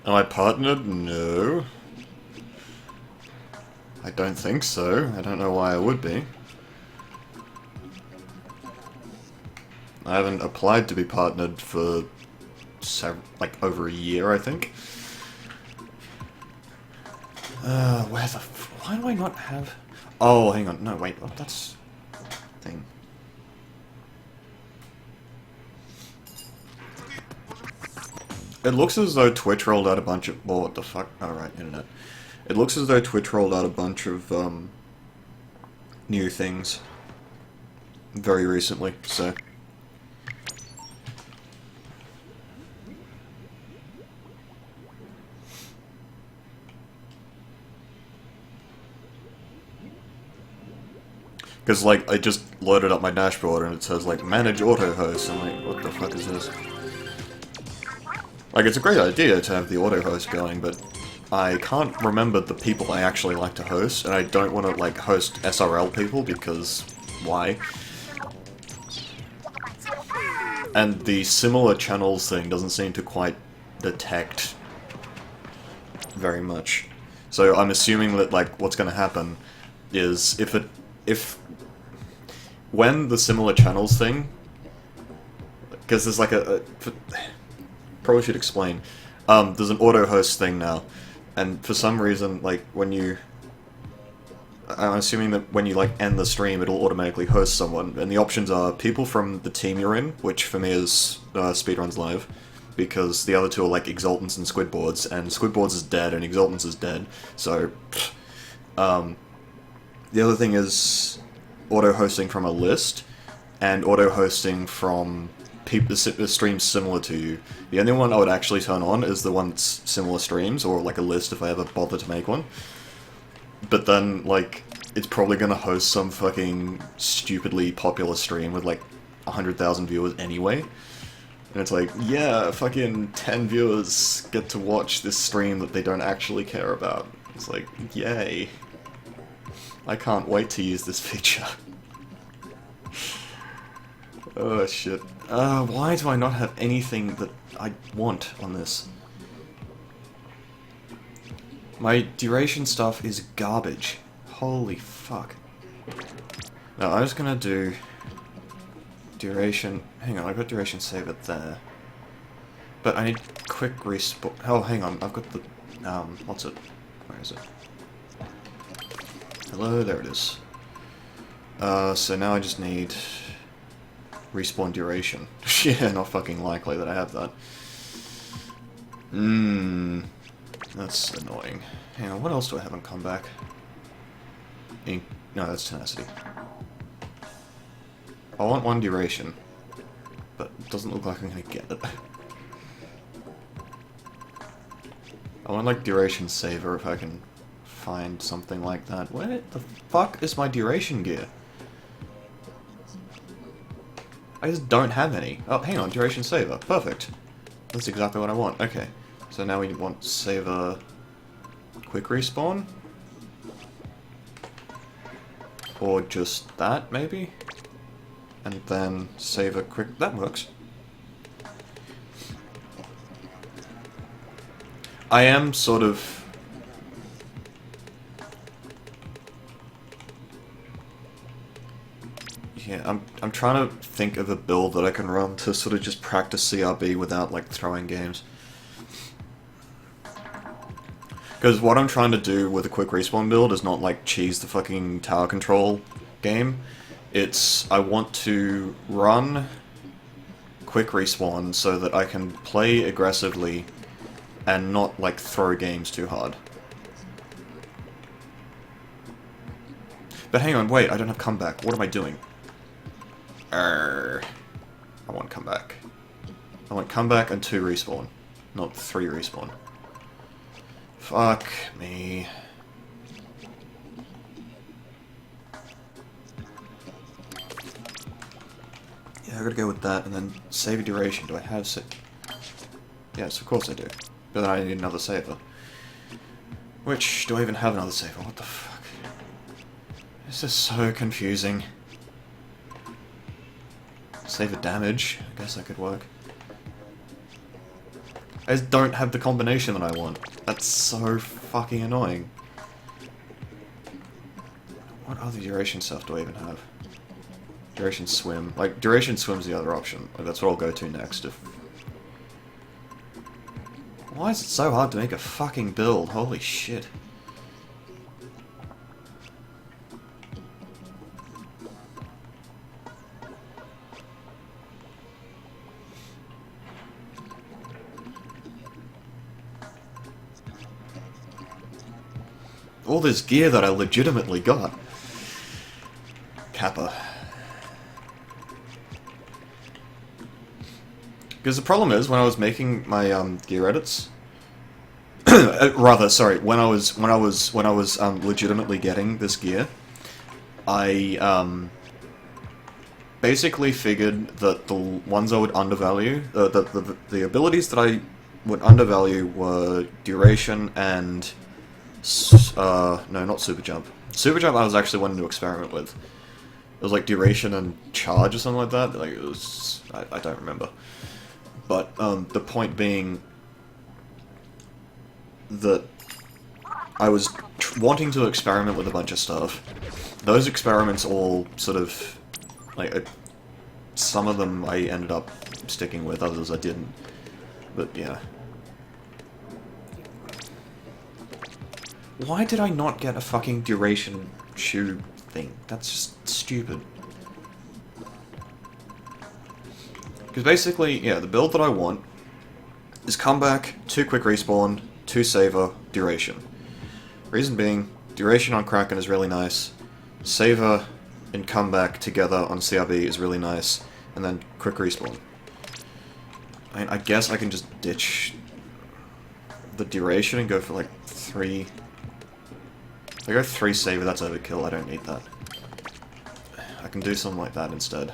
Am I partnered? No. I don't think so. I don't know why I would be. I haven't applied to be partnered for like over a year, I think. Where the why do I not have... Oh, hang on. No, wait. Oh, that's... thing. It looks as though Twitch rolled out a bunch of... Oh, what the fuck? Alright, internet. It looks as though Twitch rolled out a bunch of, new things very recently, so... Because, like, I just loaded up my dashboard and it says, like, manage auto host. I'm like, what the fuck is this? Like, it's a great idea to have the auto host going, but I can't remember the people I actually like to host, and I don't want to, like, host SRL people because why? And the similar channels thing doesn't seem to quite detect very much. So I'm assuming that, like, what's going to happen is when the similar channels thing, because there's like probably should explain, there's an auto host thing now, and for some reason, like, I'm assuming that when you, like, end the stream, it'll automatically host someone, and the options are people from the team you're in, which for me is Speedruns Live, because the other two are, like, Exultants and Squidboards, and Squidboards is dead, and Exultants is dead, so, the other thing is auto-hosting from a list, and auto-hosting from the streams similar to you. The only one I would actually turn on is the one that's similar streams, or like a list if I ever bother to make one. But then, like, it's probably gonna host some fucking stupidly popular stream with like 100,000 viewers anyway. And it's like, yeah, fucking 10 viewers get to watch this stream that they don't actually care about. It's like, yay. I can't wait to use this feature. Oh shit. Why do I not have anything that I want on this? My duration stuff is garbage. Holy fuck. Now I'm just gonna do duration... Hang on, I've got duration saver there. But I need quick respawn... Oh, hang on, I've got the... what's it? Where is it? Hello, there it is. So now I just need respawn duration. Yeah, not fucking likely that I have that. That's annoying. Hang on, what else do I have on comeback? Ink. No, that's tenacity. I want one duration, but it doesn't look like I'm gonna get it. I want, like, duration saver if I can find something like that. Where the fuck is my duration gear? I just don't have any. Oh, hang on, duration saver. Perfect. That's exactly what I want. Okay. So now we want saver quick respawn? Or just that, maybe? And then saver quick... That works. I am sort of... Yeah, I'm trying to think of a build that I can run to sort of just practice CRB without, like, throwing games. Because what I'm trying to do with a quick respawn build is not, like, cheese the fucking tower control game. It's, I want to run quick respawn so that I can play aggressively and not, like, throw games too hard. But hang on, wait, I don't have comeback. What am I doing? I want comeback. I want comeback and 2 respawn, not 3 respawn. Fuck me. Yeah, I gotta go with that, and then save duration. Do I have Yes, of course I do. But then I need another saver. Which, do I even have another saver? What the fuck? This is so confusing. Saver damage. I guess that could work. I just don't have the combination that I want. That's so fucking annoying. What other duration stuff do I even have? Duration swim. Like, duration swim's the other option. Like, that's what I'll go to next if... Why is it so hard to make a fucking build? Holy shit. All this gear that I legitimately got. Kappa. Because the problem is, when I was making my gear edits, rather, sorry, when I was legitimately getting this gear, I basically figured that the ones I would undervalue, the abilities that I would undervalue were duration and no, not super jump. Super jump I was actually wanting to experiment with. It was like duration and charge or something like that. Like it was, I don't remember. But the point being that I was wanting to experiment with a bunch of stuff. Those experiments all sort of, like, some of them I ended up sticking with, others I didn't. But yeah. Why did I not get a fucking duration shoe thing? That's just stupid. Because basically, yeah, the build that I want is comeback, 2 quick respawn, 2 saver, duration. Reason being, duration on Kraken is really nice, saver and comeback together on CRB is really nice, and then quick respawn. I mean, I guess I can just ditch the duration and go for like 3... If I go 3 saver, that's overkill, I don't need that. I can do something like that instead.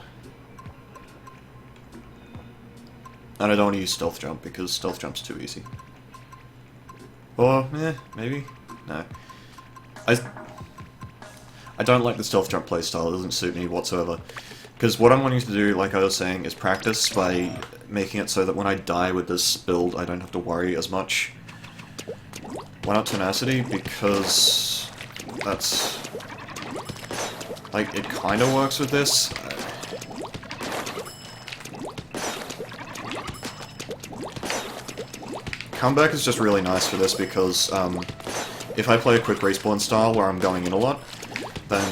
And I don't want to use Stealth Jump, because Stealth Jump's too easy. Or, maybe? No. I don't like the Stealth Jump playstyle, it doesn't suit me whatsoever. Because what I'm wanting to do, like I was saying, is practice by making it so that when I die with this build, I don't have to worry as much. Why not Tenacity? Because that's... like, it kinda works with this. Comeback is just really nice for this because, if I play a quick respawn style where I'm going in a lot, then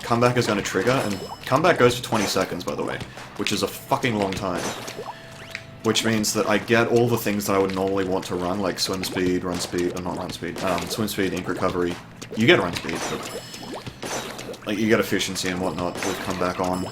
comeback is going to trigger, and comeback goes for 20 seconds, by the way, which is a fucking long time. Which means that I get all the things that I would normally want to run, like swim speed, run speed, not run speed, swim speed, ink recovery. You get run speed, but like, you get efficiency and whatnot with comeback on.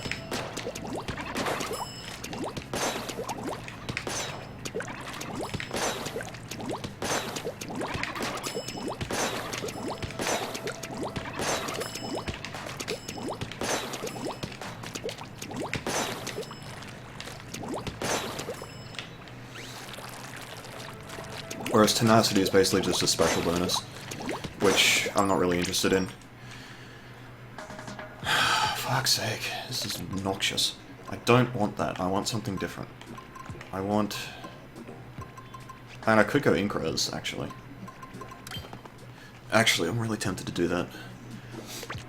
Whereas Tenacity is basically just a special bonus, which I'm not really interested in. Fuck's sake, this is obnoxious. I don't want that, I want something different. I want... and I could go Incres, actually. Actually, I'm really tempted to do that.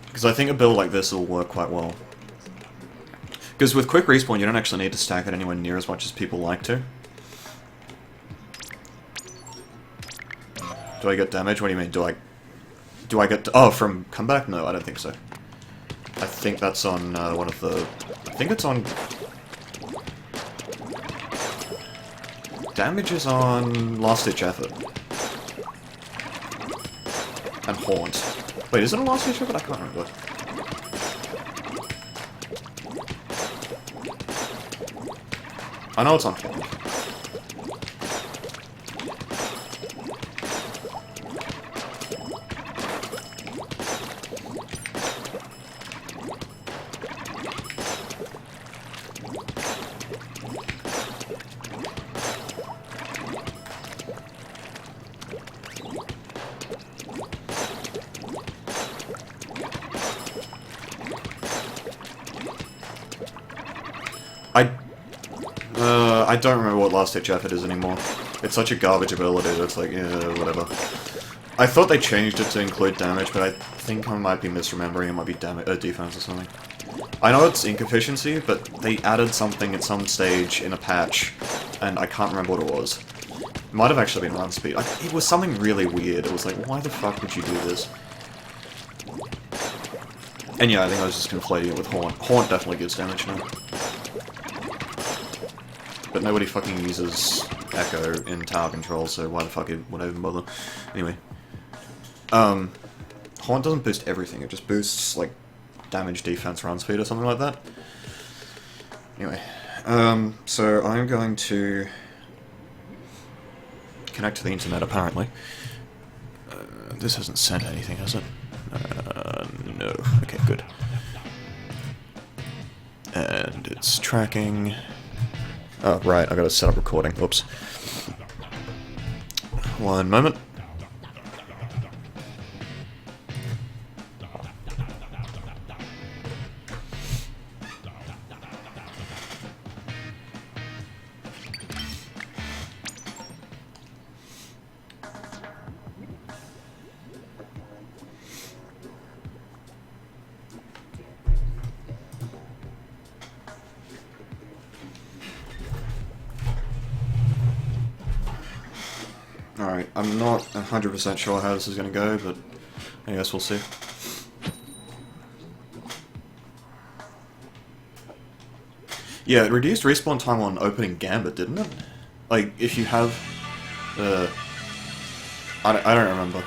Because I think a build like this will work quite well. Because with quick respawn, you don't actually need to stack it anywhere near as much as people like to. Do I get damage? What do you mean? Do I get... oh, from comeback? No, I don't think so. I think that's on one of the... I think it's on... damage is on Last Ditch Effort. And Haunt. Wait, is it on Last Ditch Effort? I can't remember. I know it's on Haunt. I don't remember what Last Ditch Effort is anymore. It's such a garbage ability that it's like, yeah, whatever. I thought they changed it to include damage, but I think I might be misremembering. It might be defense or something. I know it's ink efficiency, but they added something at some stage in a patch, and I can't remember what it was. It might have actually been run speed. It was something really weird. It was like, why the fuck would you do this? And yeah, I think I was just conflating it with Haunt. Haunt definitely gives damage now. But nobody fucking uses Echo in tower control, so why the fuck would I even bother? Anyway. Haunt doesn't boost everything, it just boosts, like, damage, defense, run speed, or something like that. Anyway. So I'm going to connect to the internet, apparently. This hasn't sent anything, has it? No. Okay, good. And it's tracking... Oh, right, I gotta set up recording. Oops. One moment. Alright, I'm not 100% sure how this is going to go, but I guess we'll see. Yeah, it reduced respawn time on opening Gambit, didn't it? Like, if you have... I don't remember.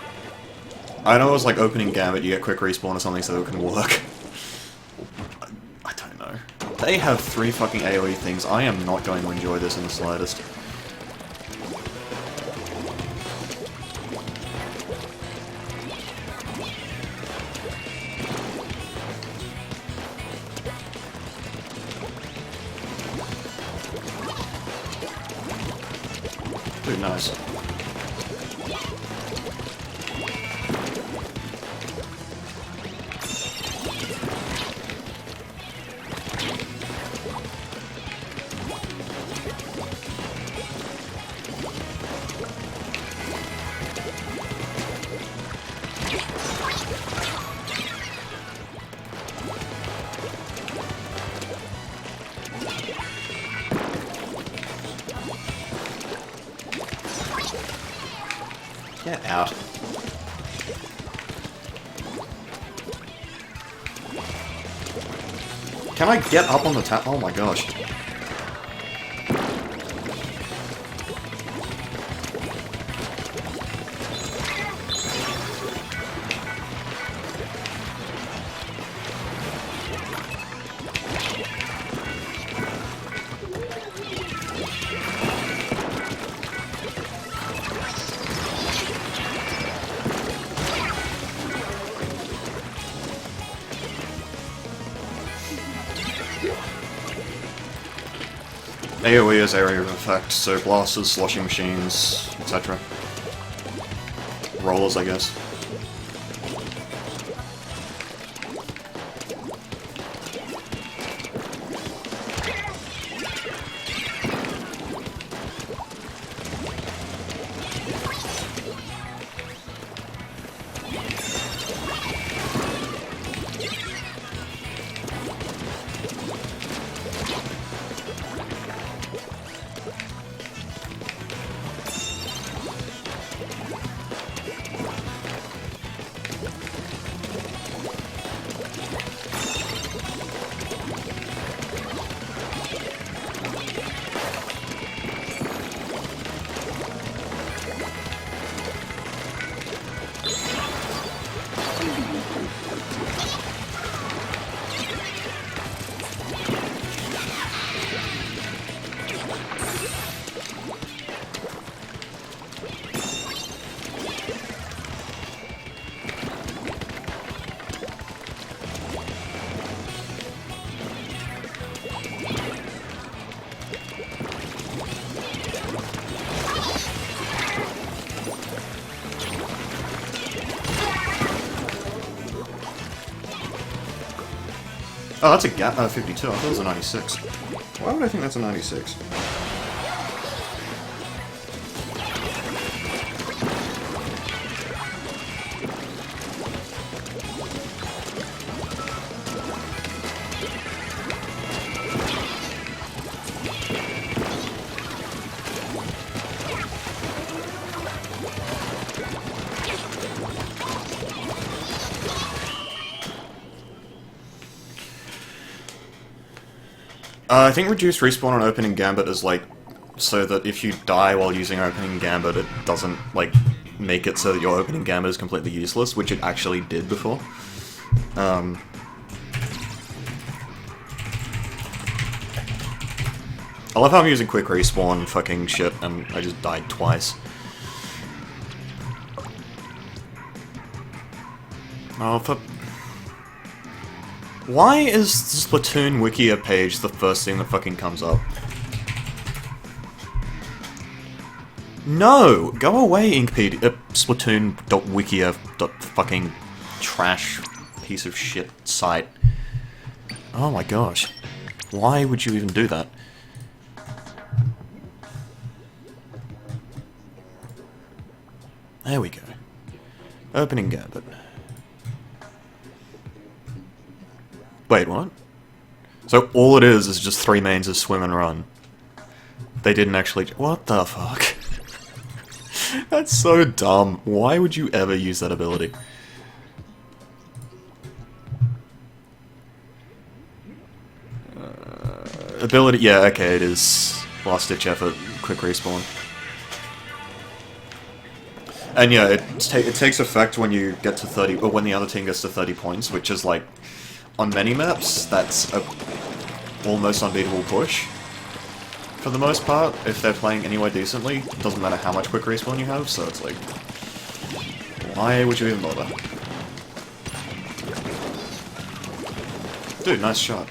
I know it was like opening Gambit, you get quick respawn or something so it can work. I don't know. They have 3 fucking AoE things. I am not going to enjoy this in the slightest. Dude, nice. Get out. Can I get up on the tap? Oh my gosh. AoE is area of effect, so blasters, sloshing machines, etc. Rollers, I guess. Oh, that's a gap. 52. I thought it was a 96. Why would I think that's a 96? I think reduced respawn on opening gambit is like so that if you die while using opening gambit, it doesn't like make it so that your opening gambit is completely useless, which it actually did before. I love how I'm using quick respawn fucking shit and I just died twice. Oh, for... Why is the Splatoon Wikia page the first thing that fucking comes up? No! Go away, Inkpedia. Splatoon.wikia.fucking trash piece of shit site. Oh my gosh. Why would you even do that? There we go. Opening gambit. Wait, what? So all it is just 3 mains of swim and run. They didn't actually... What the fuck? That's so dumb. Why would you ever use that ability? Ability... Yeah, okay, it is last ditch effort, quick respawn. And yeah, it takes effect when you get to 30... Or when the other team gets to 30 points, which is like... On many maps, that's a almost unbeatable push. For the most part, if they're playing anywhere decently, it doesn't matter how much quick respawn you have, so it's like... Why would you even bother? Dude, nice shot.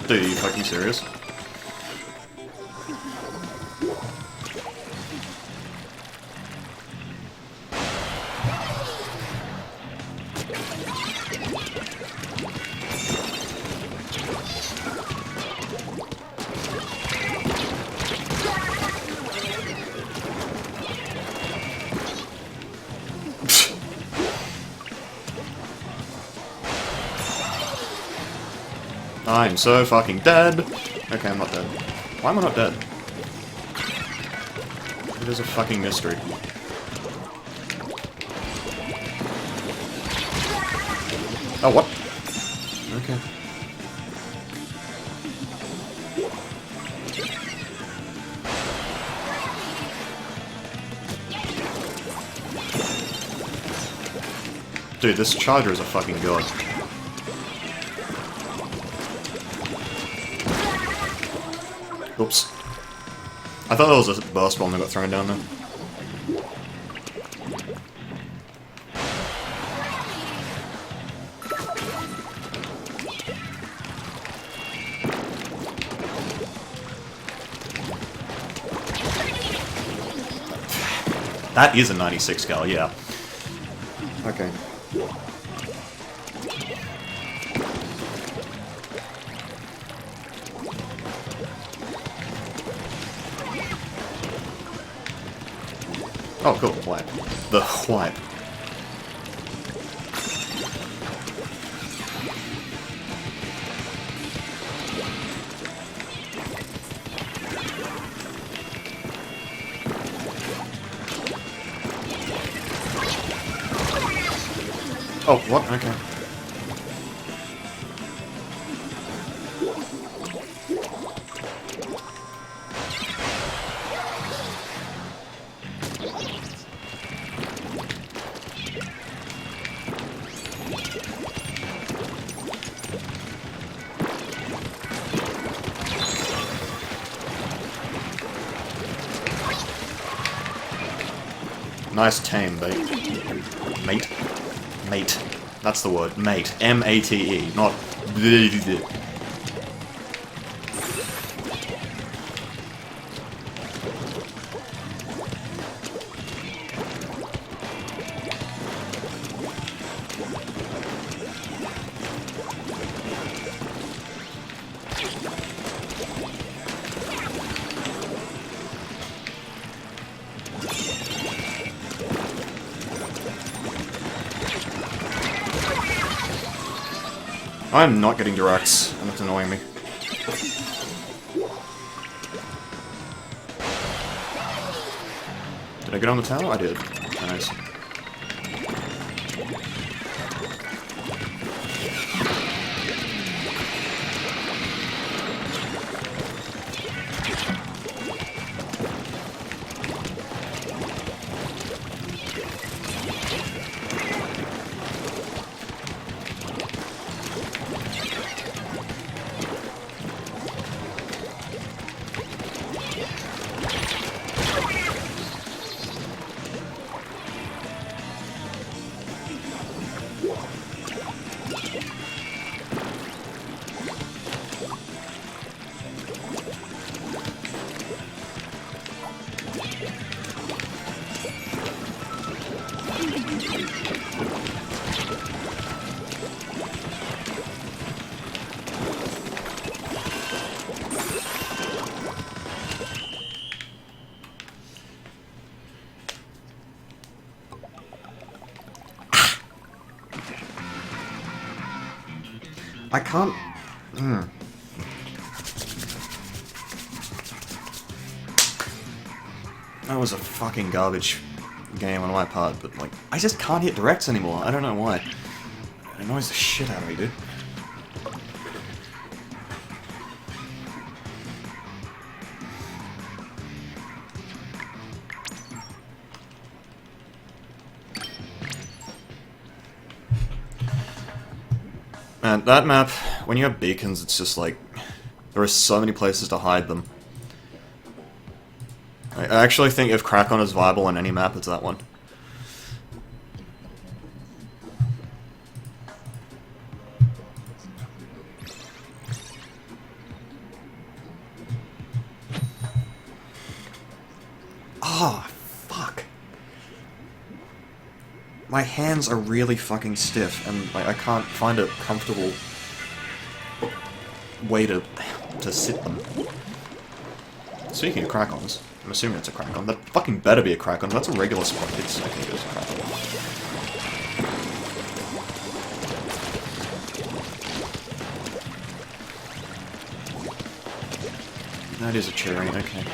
Dude, are you fucking serious? I'm so fucking dead! Okay, I'm not dead. Why am I not dead? It is a fucking mystery. Oh, what? Okay. Dude, this charger is a fucking god. Oops. I thought that was a burst bomb that got thrown down there. That is a 96 cal, yeah. Okay. Oh, cool, wipe. The wipe. Oh, what? Okay. Nice tame, mate. Mate? Mate. That's the word. Mate. M-A-T-E, not... I'm not getting directs, and it's annoying me. Did I get on the tower? I did. Nice. I can't... That was a fucking garbage game on my part, but, like, I just can't hit directs anymore. I don't know why. It annoys the shit out of me, dude. Man, that map, when you have beacons, it's just like, there are so many places to hide them. I actually think if Krakon is viable on any map, it's that one. Ah, fuck. My hands are really fucking stiff, and like, I can't find a comfortable way to sit them. Speaking of Krakons, I'm assuming it's a Krakon. That fucking better be a Krakon. That's a regular spot. It's, I think it's a Krakon. That is a cherry, okay.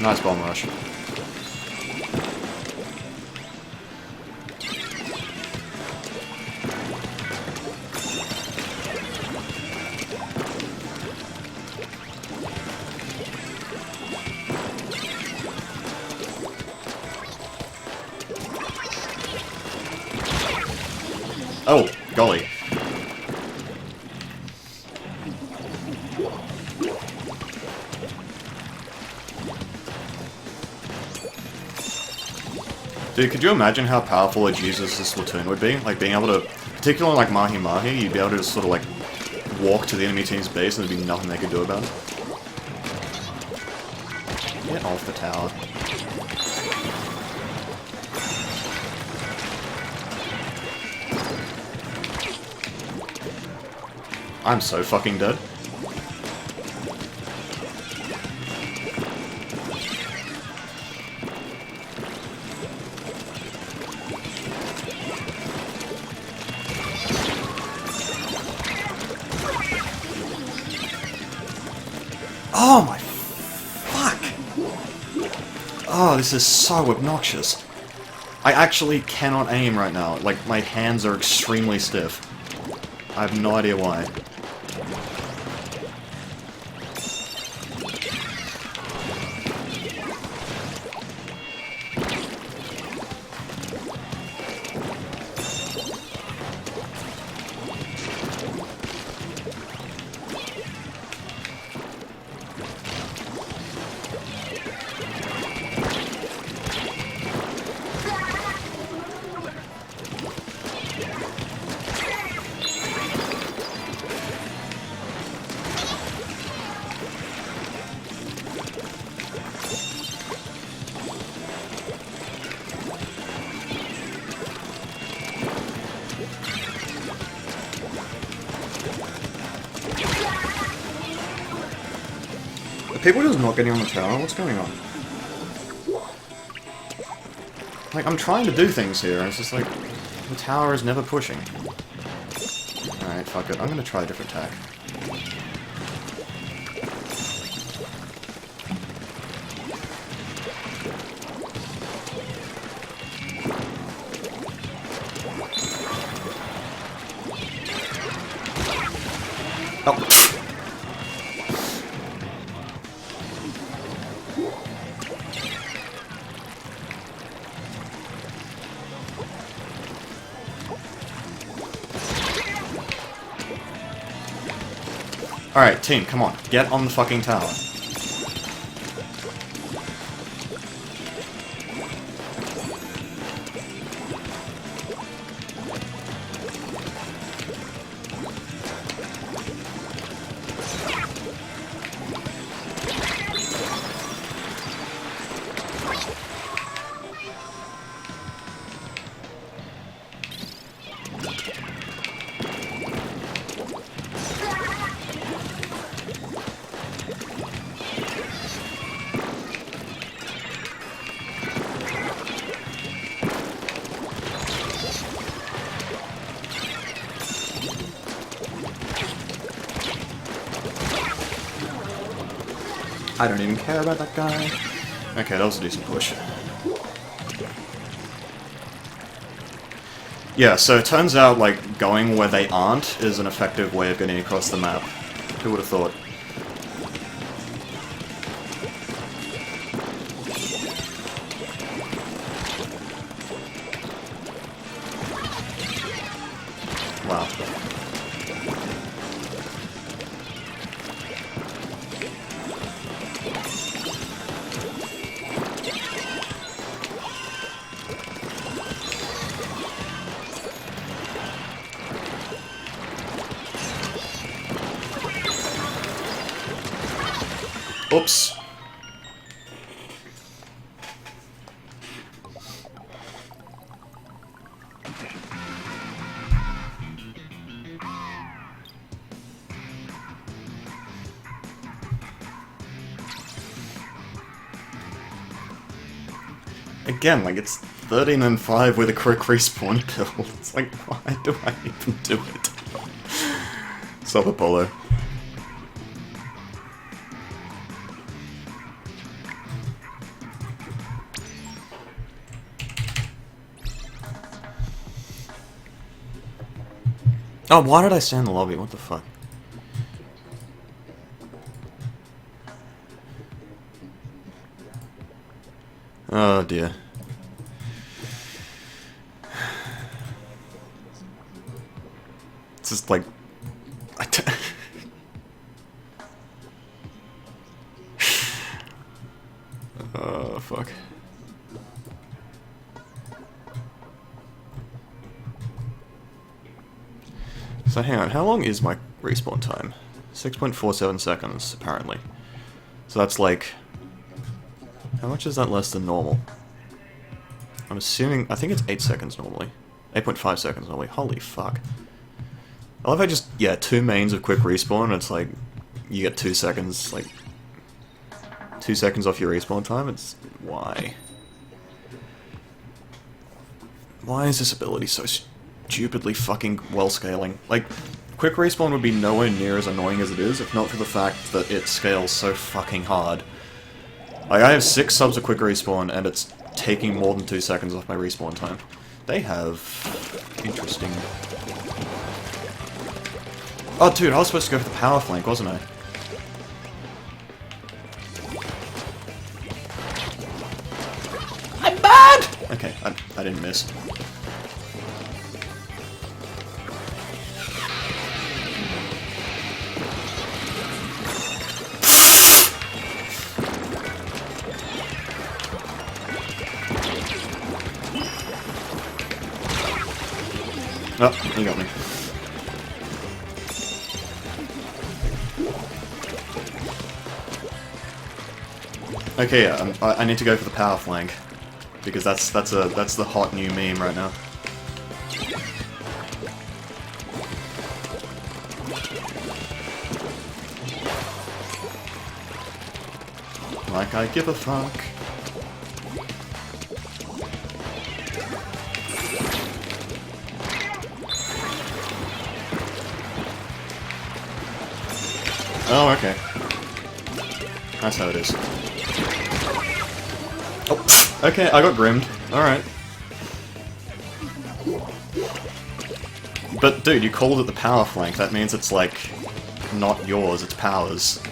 Nice bomb rush. Oh, golly. Dude, could you imagine how powerful a Jesus this Splatoon would be? Like, being able to, particularly like Mahi Mahi, you'd be able to just sort of like, walk to the enemy team's base and there'd be nothing they could do about it. Get off the tower. I'm so fucking dead. Oh my fuck! Oh, this is so obnoxious. I actually cannot aim right now. Like, my hands are extremely stiff. I have no idea why. Are people just not getting on the tower? What's going on? Like, I'm trying to do things here, and it's just like, the tower is never pushing. Alright, fuck it. I'm gonna try a different tack. Oh. Alright, team, come on. Get on the fucking tower. I don't even care about that guy. Okay, that was a decent push. Yeah, so it turns out, like, going where they aren't is an effective way of getting across the map. Who would have thought? Wow. Oops. Again, like, it's 13 and 5 with a quick respawn build. It's like, why do I even do it? Stop Apollo. Oh, why did I stay in the lobby? What the fuck? Oh dear. It's just like... Oh, fuck. So hang on, how long is my respawn time? 6.47 seconds, apparently. So that's like... How much is that less than normal? I'm assuming... I think it's 8 seconds normally. 8.5 seconds normally. Holy fuck. I love how just, yeah, 2 mains of quick respawn, and it's like... You get 2 seconds, like... 2 seconds off your respawn time? It's... Why? Why is this ability so stupidly fucking well-scaling? Like, quick respawn would be nowhere near as annoying as it is, if not for the fact that it scales so fucking hard. Like, I have 6 subs of quick respawn, and it's taking more than 2 seconds off my respawn time. They have... interesting... Oh, dude, I was supposed to go for the power flank, wasn't I? I'm bad! Okay, I didn't miss. Oh, he got me. Okay, yeah, I need to go for the power flank because that's the hot new meme right now. Like I give a fuck. Oh, okay. That's how it is. Oh, okay, I got grimmed. Alright. But, dude, you called it the power flank. That means it's, like, not yours, it's Power's.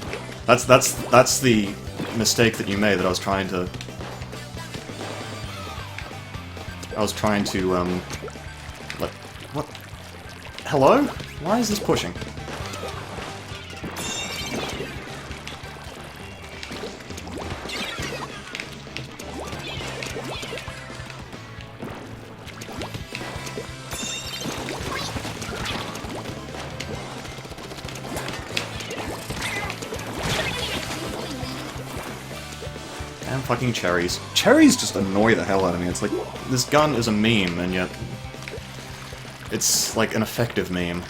That's the mistake that you made that I was trying to... like, what? Hello? Why is this pushing? Damn fucking cherries. Cherries just annoy the hell out of me. It's like, this gun is a meme, and yet... it's like an effective meme.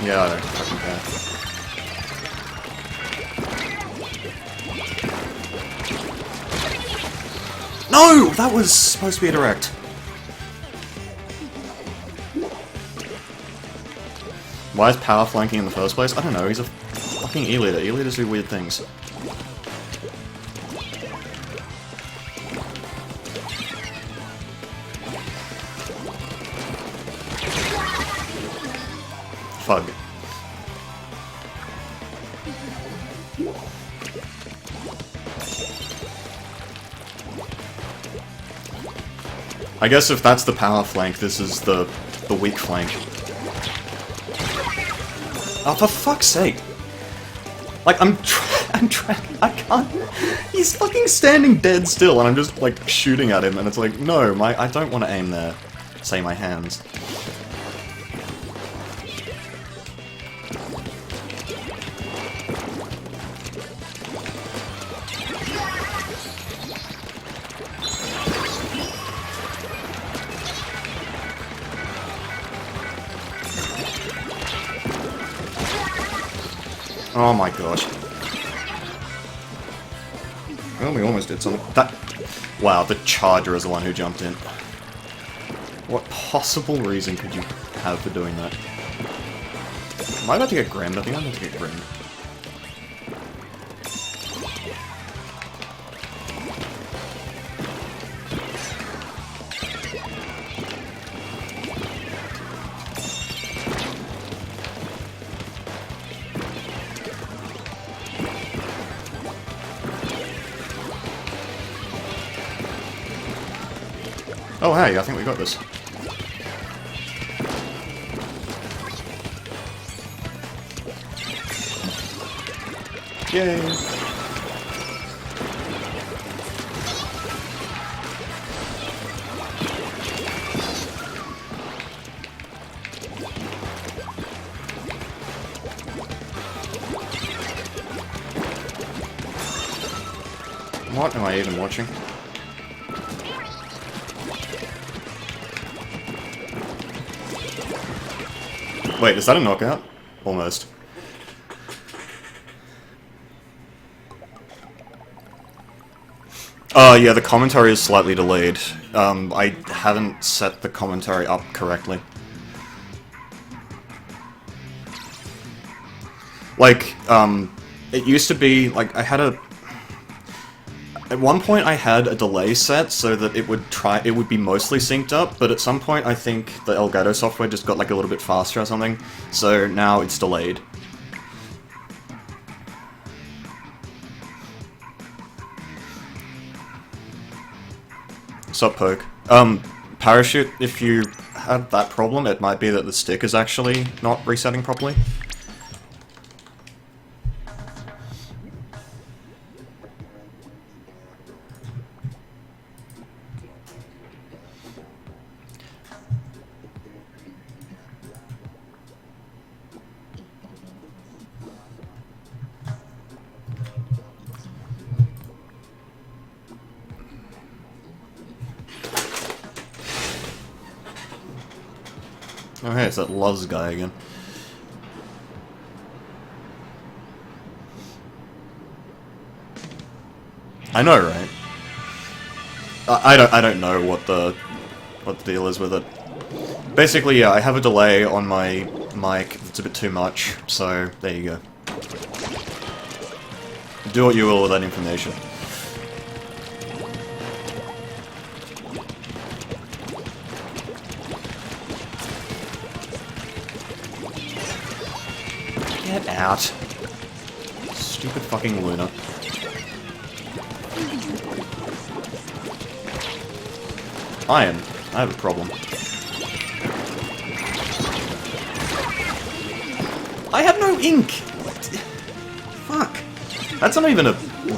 Yeah, I don't fucking care. No! That was supposed to be a direct. Why is power flanking in the first place? I don't know, he's a fucking E-leader. E-leaders do weird things. Fug. I guess if that's the power flank, this is the weak flank. Oh, for fuck's sake! Like, I can't... He's fucking standing dead still, and I'm just, like, shooting at him, and it's like, no, I don't want to aim there. Say my hands. Oh my gosh. Well, we almost did something. That... Wow, the Charger is the one who jumped in. What possible reason could you have for doing that? Am I about to get grimmed? I think I'm about to get grimmed. Oh hey, I think we got this. Yay! What am I even watching? Wait, is that a knockout? Almost. Yeah, the commentary is slightly delayed. I haven't set the commentary up correctly. Like, it used to be, like, I had a... At one point I had a delay set so that it would be mostly synced up, but at some point I think the Elgato software just got, like, a little bit faster or something, so now it's delayed. Sup, Poke? Parachute, if you have that problem, it might be that the stick is actually not resetting properly. Oh hey, it's that Luz guy again. I know, right? I don't know what the deal is with it. Basically, yeah, I have a delay on my mic that's a bit too much, so there you go. Do what you will with that information. Get out. Stupid fucking Luna. Iron. I have a problem. I have no ink! Fuck. That's not even a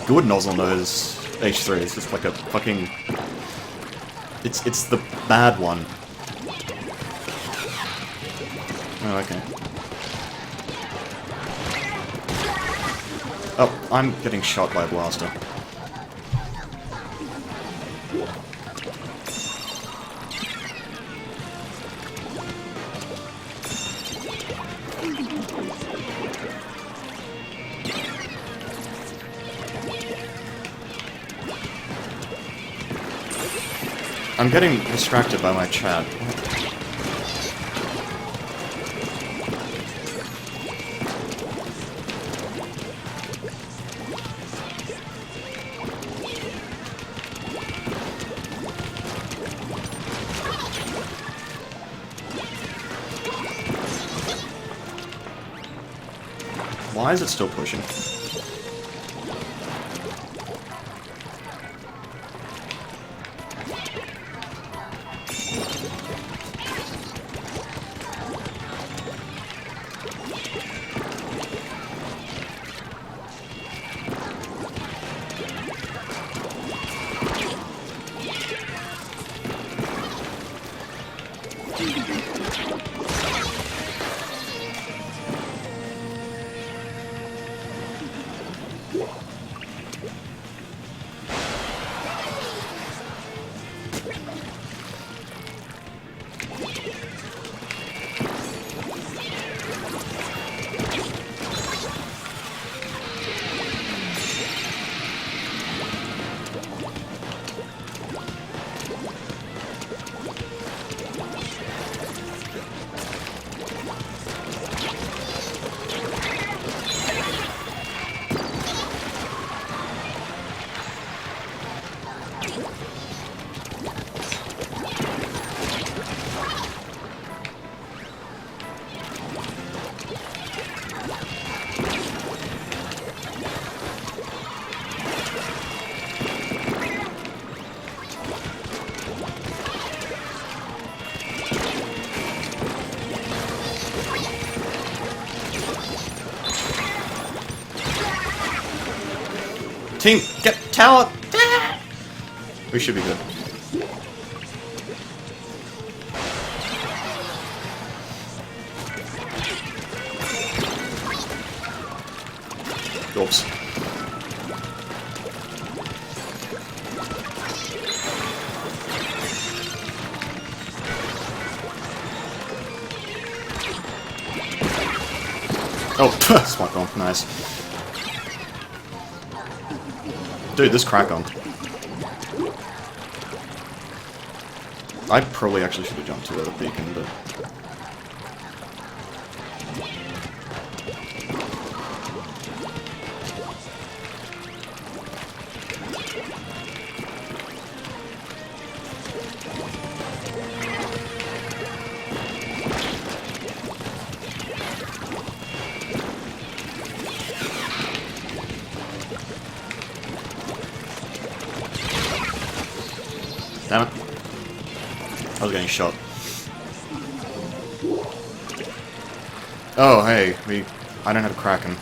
good nozzle nose H3, it's just like a fucking... It's the bad one. Oh, okay. Oh, I'm getting shot by a blaster. I'm getting distracted by my chat. Why is it still pushing? Team, get tower! We should be good. Oops. Oh, spot bomb, nice. Dude, this Krakon. I probably actually should have jumped to the beacon, but... Damn it. I was getting shot. Oh, hey, I don't have a Kraken.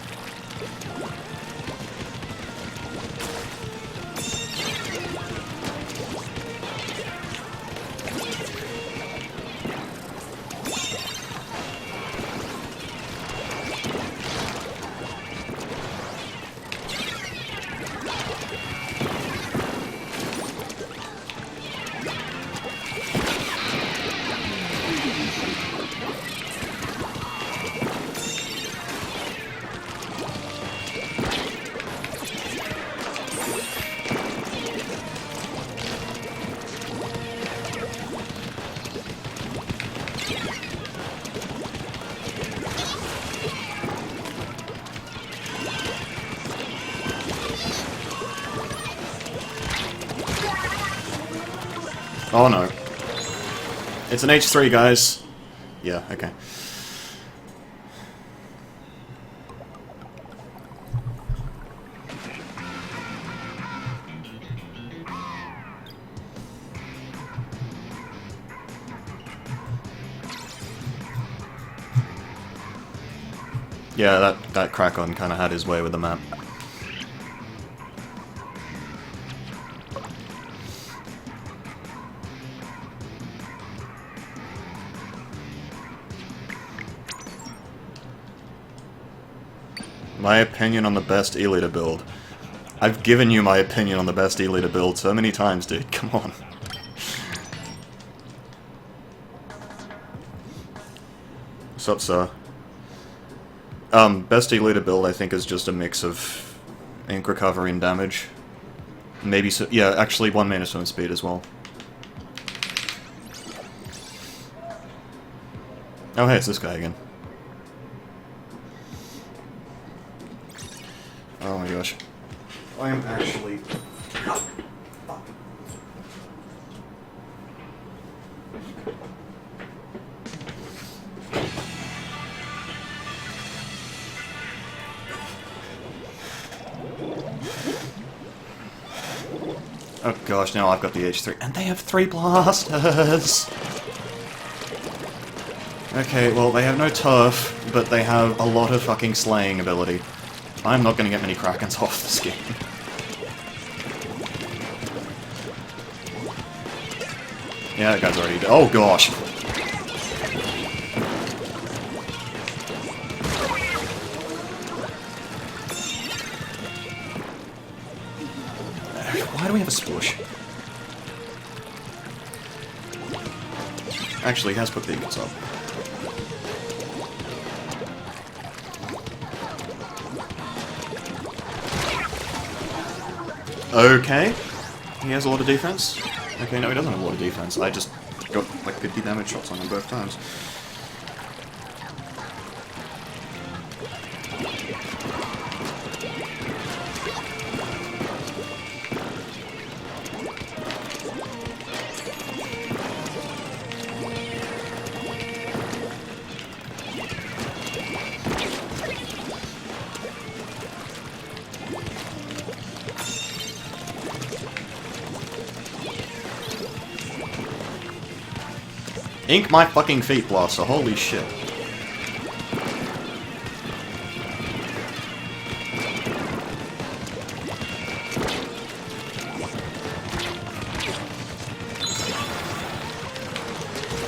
Oh no. It's an H3, guys. Yeah, okay. Yeah, that Krakon kinda had his way with the map. My opinion on the best E-Liter build. I've given you my opinion on the best E-Liter build so many times, dude. Come on. What's up, sir? Best E-Liter build, I think, is just a mix of ink recovery and damage. Maybe so. Yeah, actually, 1 mana swim speed as well. Oh, hey, it's this guy again. Oh my gosh. I am actually... Oh gosh, now I've got the H3. And they have 3 blasters! Okay, well, they have no turf, but they have a lot of fucking slaying ability. I'm not gonna get many Krakens off this game. Yeah, that guy's already dead. Oh gosh! Why do we have a spush? Actually, he has put beacons up. Okay. He has a lot of defense. Okay, no, he doesn't have a lot of defense. I just got like 50 damage shots on him both times. Ink my fucking feet, Blaster. Holy shit.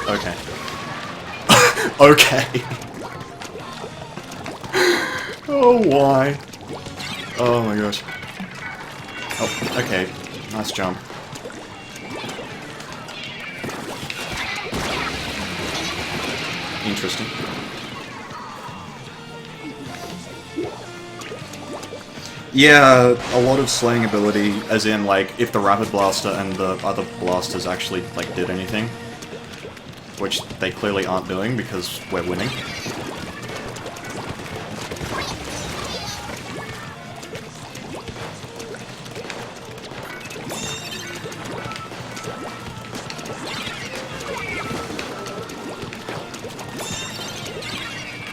Okay. Okay. Oh, why? Oh my gosh. Oh, okay. Nice jump. Interesting. Yeah, a lot of slaying ability, as in, like, if the Rapid Blaster and the other blasters actually, like, did anything. Which they clearly aren't doing, because we're winning.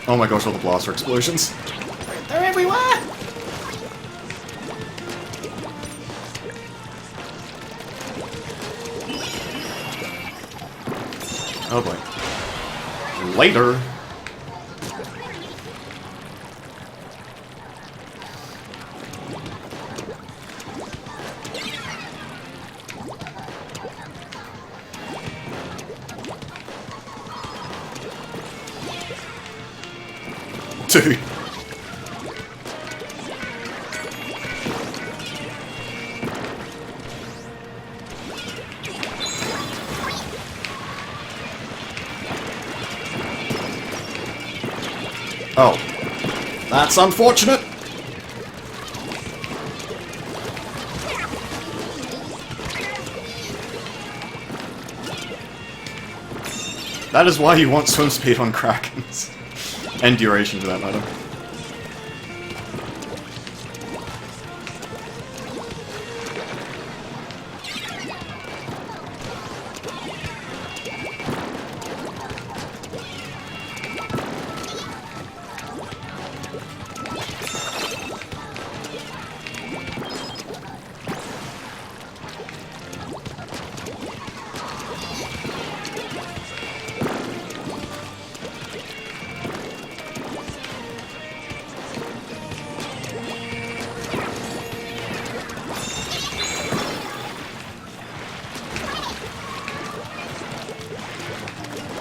Oh my gosh, all the blaster explosions. They're everywhere! Oh boy. Later! Dude. Oh. That's unfortunate! That is why you want swim speed on Krakens. And duration, for that matter.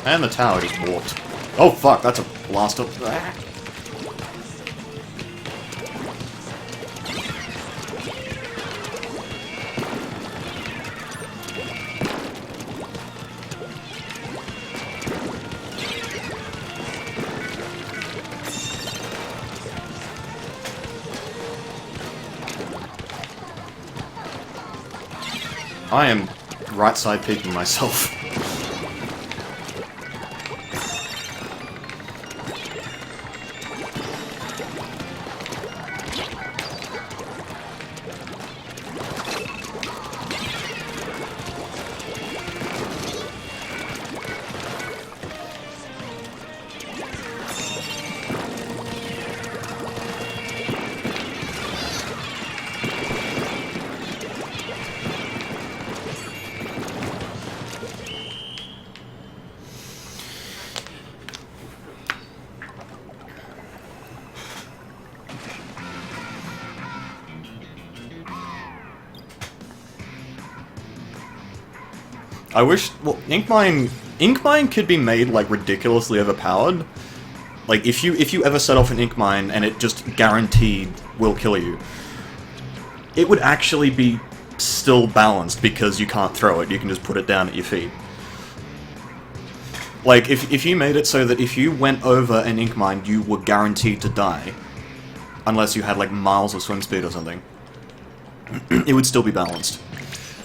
And the tower just warped. Oh fuck, that's a blast up. I am right side peeking myself. I wish, well, Ink Mine could be made, like, ridiculously overpowered. Like, if you ever set off an Ink Mine and it just guaranteed will kill you, it would actually be still balanced because you can't throw it, you can just put it down at your feet. Like, if you made it so that if you went over an Ink Mine, you were guaranteed to die, unless you had, like, miles of swim speed or something, it would still be balanced.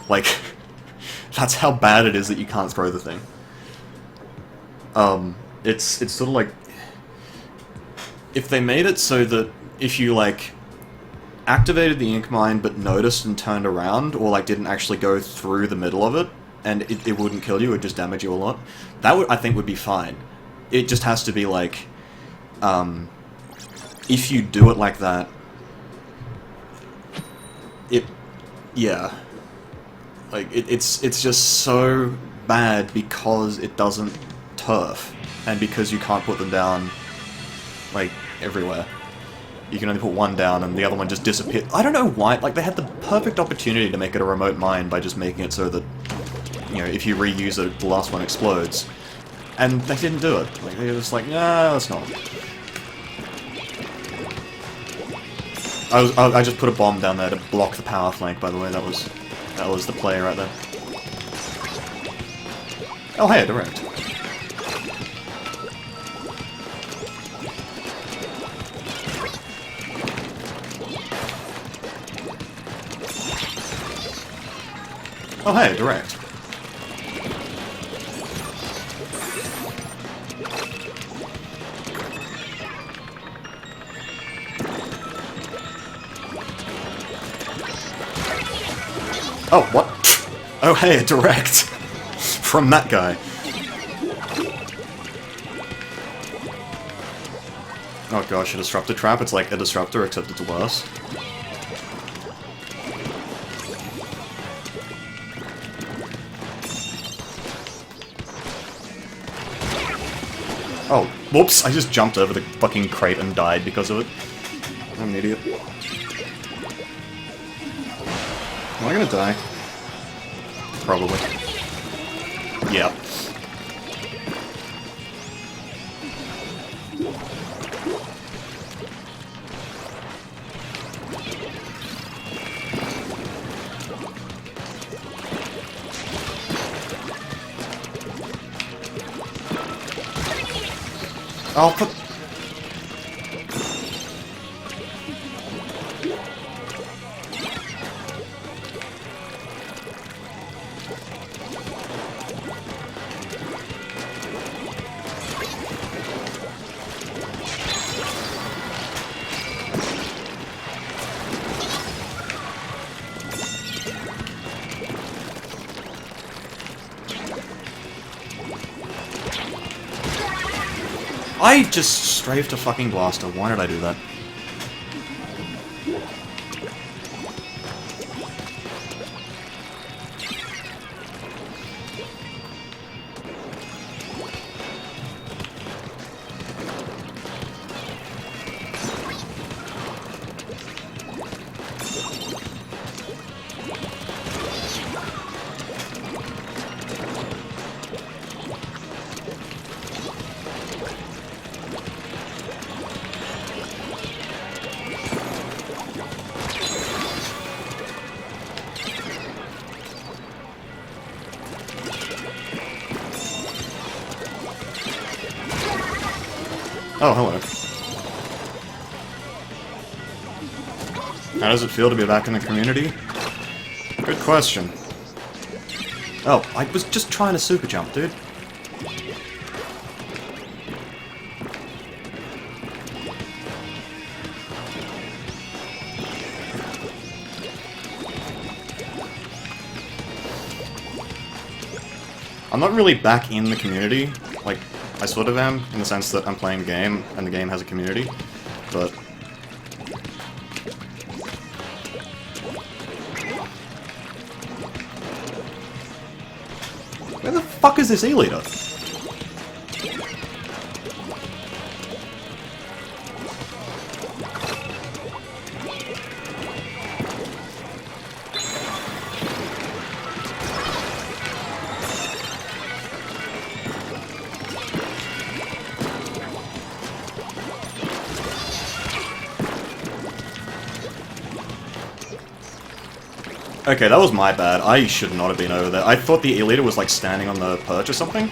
Like... That's how bad it is that you can't throw the thing. It's sort of like... If they made it so that if you, like, activated the Ink Mine but noticed and turned around, or, like, didn't actually go through the middle of it, and it wouldn't kill you, it would just damage you a lot, that would, I think, would be fine. It just has to be, like, if you do it like that, yeah. Like, it's just so bad because it doesn't turf, and because you can't put them down, like, everywhere. You can only put one down and the other one just disappears. I don't know why, like, they had the perfect opportunity to make it a remote mine by just making it so that, you know, if you reuse it, the last one explodes. And they didn't do it. Like, they were just like, nah, that's not. I just put a bomb down there to block the power flank, by the way, that was the play right there. Oh hey, direct. Oh hey, direct. Oh, what? Oh hey, a direct. From that guy. Oh gosh, a disruptor trap? It's like a disruptor, except it's worse. Oh, whoops, I just jumped over the fucking crate and died because of it. I'm an idiot. Am I gonna die? Probably. Yep. Oh, put... I just strafed a fucking blaster. Why did I do that? Oh, hello. How does it feel to be back in the community? Good question. Oh, I was just trying to super jump, dude. I'm not really back in the community. Like, I sort of am, in the sense that I'm playing the game, and the game has a community, but... Where the fuck is this E-Leader? Okay, that was my bad. I should not have been over there. I thought the E-Leader was, like, standing on the perch or something.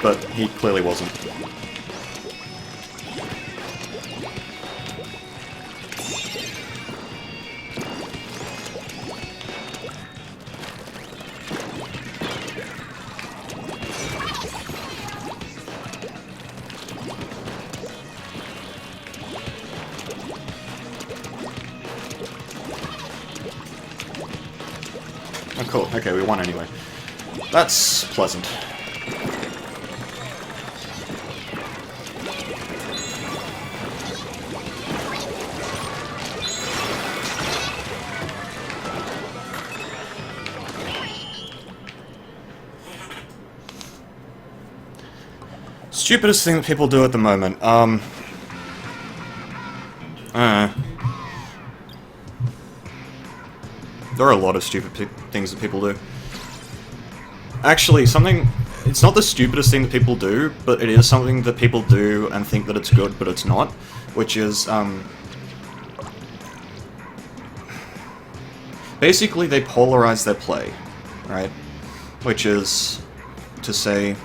But he clearly wasn't. Oh, cool. Okay, we won anyway. That's pleasant. Stupidest thing that people do at the moment. There are a lot of stupid things that people do. Actually, something... It's not the stupidest thing that people do, but it is something that people do and think that it's good, but it's not. Which is, basically, they polarize their play, right? Which is to say...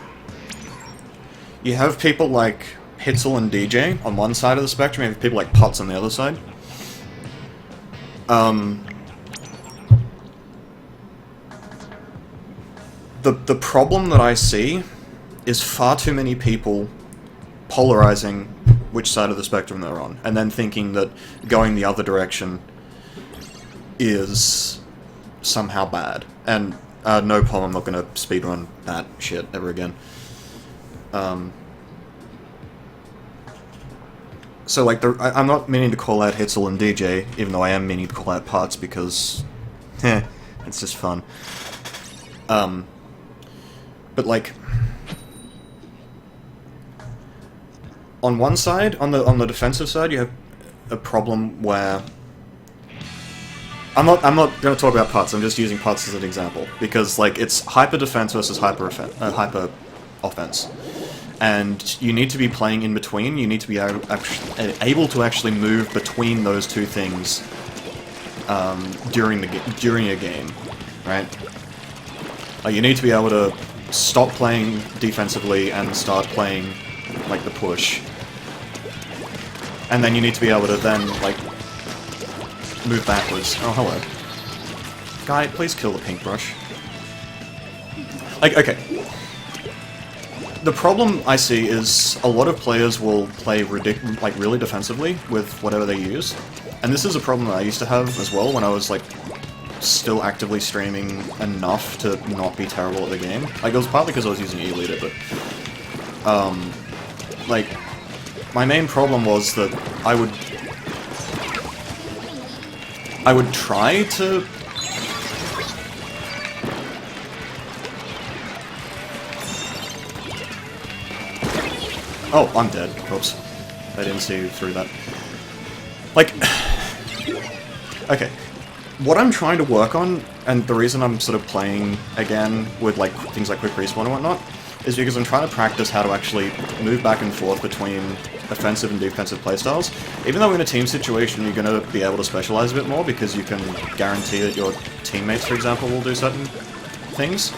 You have people like Hitzel and DJ on one side of the spectrum, you have people like Potts on the other side. the problem that I see is far too many people polarizing which side of the spectrum they're on, and then thinking that going the other direction is somehow bad. And no problem, I'm not going to speedrun that shit ever again. So, like, I'm not meaning to call out Hitzel and DJ, even though I am meaning to call out Parts, because, it's just fun. But, like, on one side, on the defensive side, you have a problem where... I'm not going to talk about Parts, I'm just using Parts as an example, because, like, it's hyper defense versus hyper offense. And you need to be playing in between, you need to be able to actually move between those two things during a game, right? Like, you need to be able to stop playing defensively and start playing, like, the push. And then you need to be able to then, like, move backwards. Oh, hello. Guy, please kill the pink brush. Like, okay. The problem I see is a lot of players will play really defensively with whatever they use. And this is a problem that I used to have as well when I was, like, still actively streaming enough to not be terrible at the game. Like, it was partly because I was using E-Leader, but... like, my main problem was that I would try to... Oh, I'm dead. Oops. I didn't see through that. Like... okay. What I'm trying to work on, and the reason I'm sort of playing again with, like, things like quick respawn and whatnot, is because I'm trying to practice how to actually move back and forth between offensive and defensive playstyles. Even though in a team situation you're going to be able to specialize a bit more, because you can guarantee that your teammates, for example, will do certain things.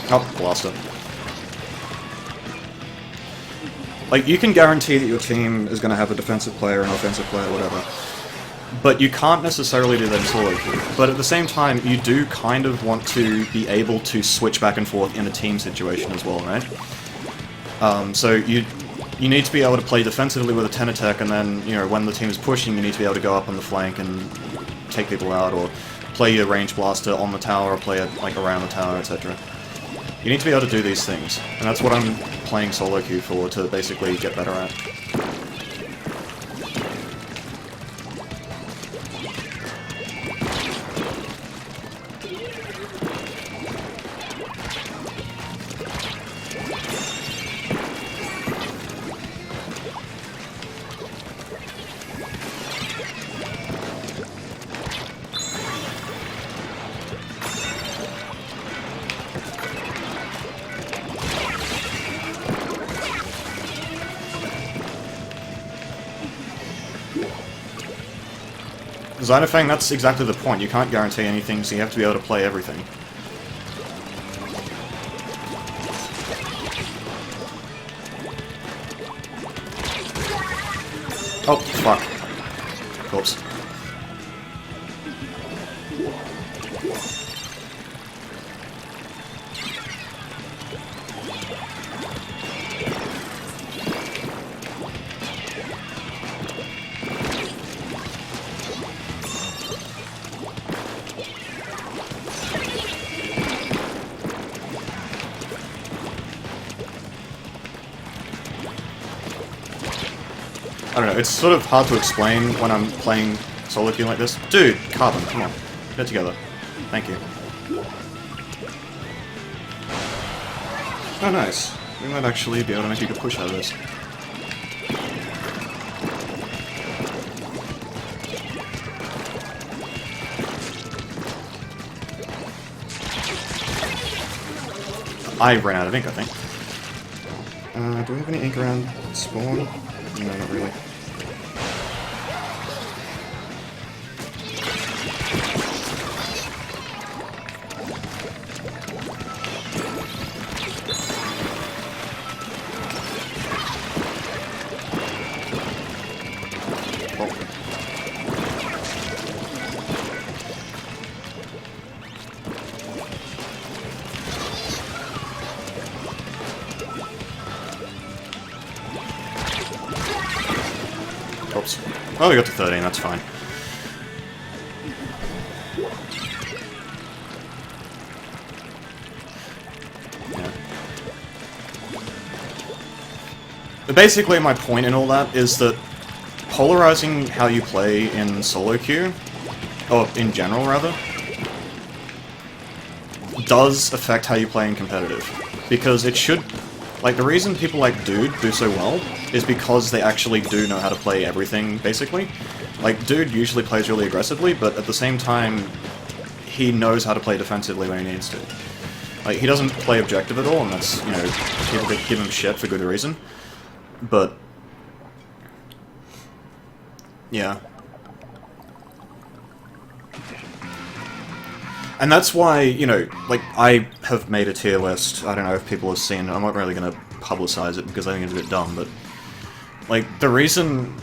Oh, blaster. Like, you can guarantee that your team is going to have a defensive player, an offensive player, whatever. But you can't necessarily do that in solo queue. But at the same time, you do kind of want to be able to switch back and forth in a team situation as well, right? So you need to be able to play defensively with a 10 attack, and then, you know, when the team is pushing, you need to be able to go up on the flank and take people out, or play your range blaster on the tower, or play it, like, around the tower, etc. You need to be able to do these things, and that's what I'm playing solo queue for, to basically get better at. Xynofang, that's exactly the point. You can't guarantee anything, so you have to be able to play everything. Oh, fuck. Oops. I don't know, it's sort of hard to explain when I'm playing solo queue like this. Dude, Carbon, come on. Get it together. Thank you. Oh, nice. We might actually be able to make a good push out of this. I ran out of ink, I think. Do we have any ink around spawn? No, not really. Oops. Oh, we got to 13, that's fine. Yeah. But basically, my point in all that is that polarizing how you play in solo queue, or in general rather, does affect how you play in competitive. Because it should... Like, the reason people like Dude do so well is because they actually do know how to play everything, basically. Like, Dude usually plays really aggressively, but at the same time, he knows how to play defensively when he needs to. Like, he doesn't play objective at all, and that's, you know, people give him shit for good reason. But... yeah. And that's why, you know, like, I have made a tier list. I don't know if people have seen it. I'm not really going to publicize it because I think it's a bit dumb, but... like, the reason...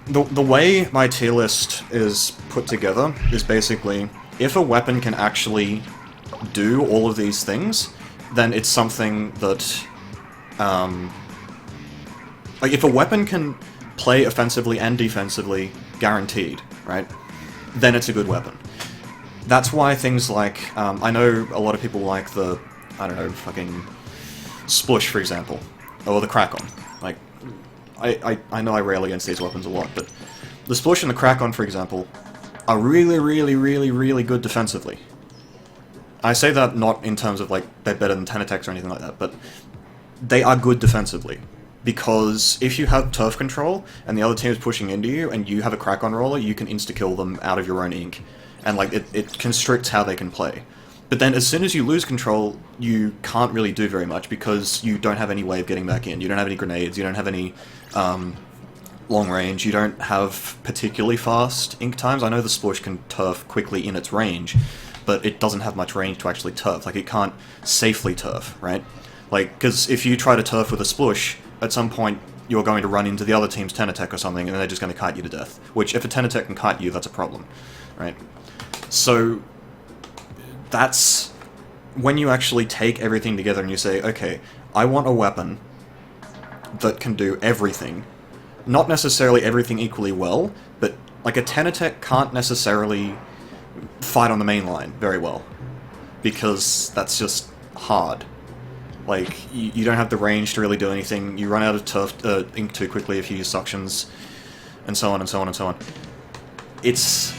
The way my tier list is put together is basically, if a weapon can actually do all of these things, then it's something that... like, if a weapon can play offensively and defensively, guaranteed, right? Then it's a good weapon. That's why things like, I know a lot of people like the, I don't know, fucking Splush, for example, or the Krakon. Like, I know I rail against these weapons a lot, but the Splush and the Krakon, for example, are really, really, really, really good defensively. I say that not in terms of, like, they're better than Tenatechs or anything like that, but they are good defensively. Because if you have turf control, and the other team is pushing into you, and you have a Krakon roller, you can insta-kill them out of your own ink. And, like, it constricts how they can play. But then as soon as you lose control, you can't really do very much, because you don't have any way of getting back in. You don't have any grenades, you don't have any long range, you don't have particularly fast ink times. I know the Splush can turf quickly in its range, but it doesn't have much range to actually turf. Like, it can't safely turf, right? Like, because if you try to turf with a Splush, at some point you're going to run into the other team's Tenatech or something, and they're just going to kite you to death. Which, if a Tenatech can kite you, that's a problem, right? So, that's when you actually take everything together and you say, okay, I want a weapon that can do everything. Not necessarily everything equally well, but, like, a Tenatech can't necessarily fight on the main line very well. Because that's just hard. Like, you don't have the range to really do anything, you run out of turf, ink too quickly if you use suctions, and so on and so on and so on. It's...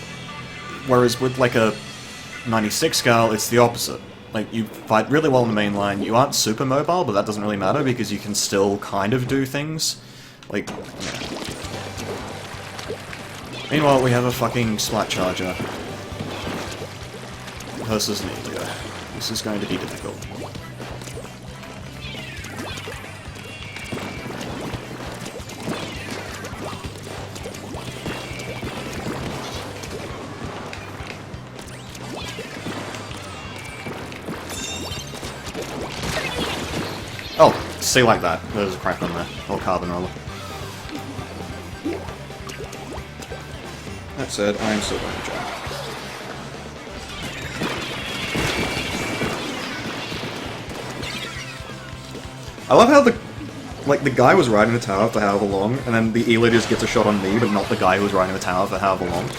whereas with, like, a 96 scale, it's the opposite. Like, you fight really well in the main line, you aren't super mobile, but that doesn't really matter because you can still kind of do things. Like, yeah. Meanwhile, we have a fucking Splat Charger versus Nelia. This is going to be difficult. Oh, see, like that. There's a crack on there. Or carbon roller. That said, I am still going to jump. I love how the guy was riding the tower for however long, and then the Ela just gets a shot on me, but not the guy who was riding the tower for however long.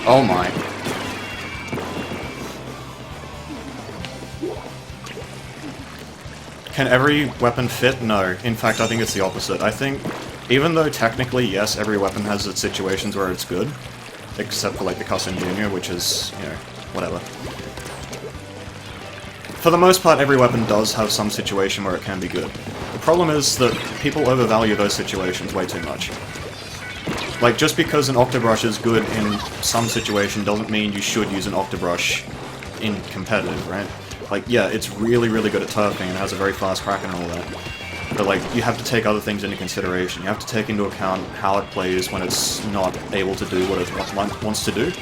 Oh my. Can every weapon fit? No. In fact, I think it's the opposite. I think, even though technically, yes, every weapon has its situations where it's good, except for, like, the Custom Junior, which is, you know, whatever. For the most part, every weapon does have some situation where it can be good. The problem is that people overvalue those situations way too much. Like, just because an Octobrush is good in some situation doesn't mean you should use an Octobrush in competitive, right? Like, yeah, it's really, really good at turfing and has a very fast Kraken and all that. But, like, you have to take other things into consideration. You have to take into account how it plays when it's not able to do what it wants to do.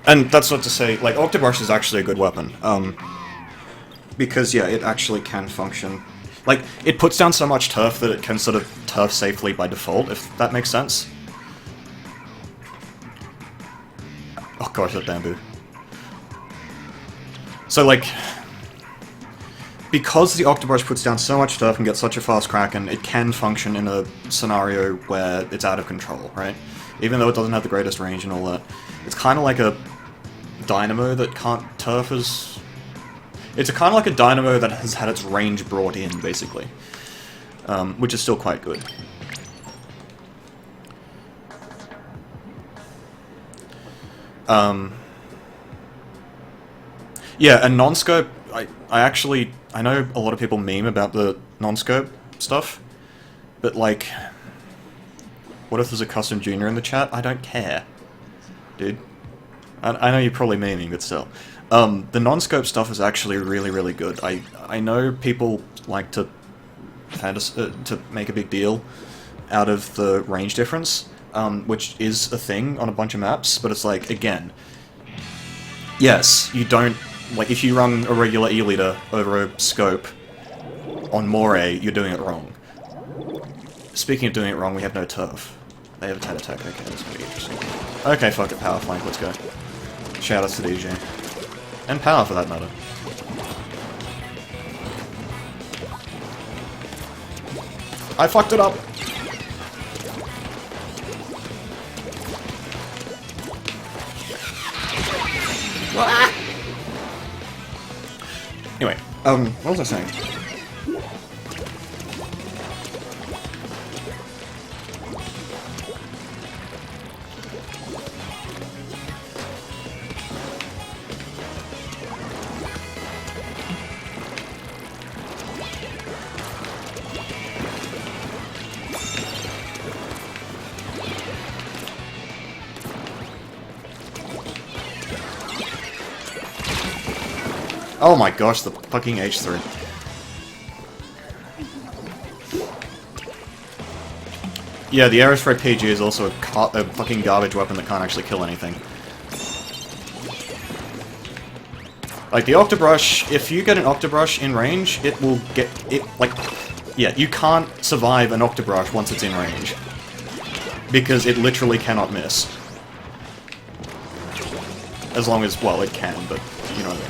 And that's not to say, like, Octobrush is actually a good weapon, because, yeah, it actually can function. Like, it puts down so much turf that it can sort of turf safely by default, if that makes sense. Oh gosh, that bamboo. So, like, because the Octobrush puts down so much turf and gets such a fast Kraken, it can function in a scenario where it's out of control, right? Even though it doesn't have the greatest range and all that. It's kind of like a dynamo that can't turf as... It's kind of like a dynamo that has had its range brought in, basically. Which is still quite good. Yeah, and non-scope, I know a lot of people meme about the non-scope stuff, but, like, what if there's a Custom Junior in the chat? I don't care. Dude. I know you're probably memeing, but still. The non-scope stuff is actually really, really good. I know people like to make a big deal out of the range difference, which is a thing on a bunch of maps, but it's like, again, yes, you don't... Like, if you run a regular E-liter over a scope on Moray, you're doing it wrong. Speaking of doing it wrong, we have no turf. They have a Tat Attack, okay, that's gonna be interesting. Okay, fuck it, Power Flank, let's go. Shoutouts to DJ. And Power, for that matter. I fucked it up! Anyway, what was I saying? Oh my gosh, the fucking H3. Yeah, the Aerospray PG is also a fucking garbage weapon that can't actually kill anything. Like, the Octobrush, if you get an Octobrush in range, it will get... Yeah, you can't survive an Octobrush once it's in range. Because it literally cannot miss. As long as, well, it can, but you know what I mean.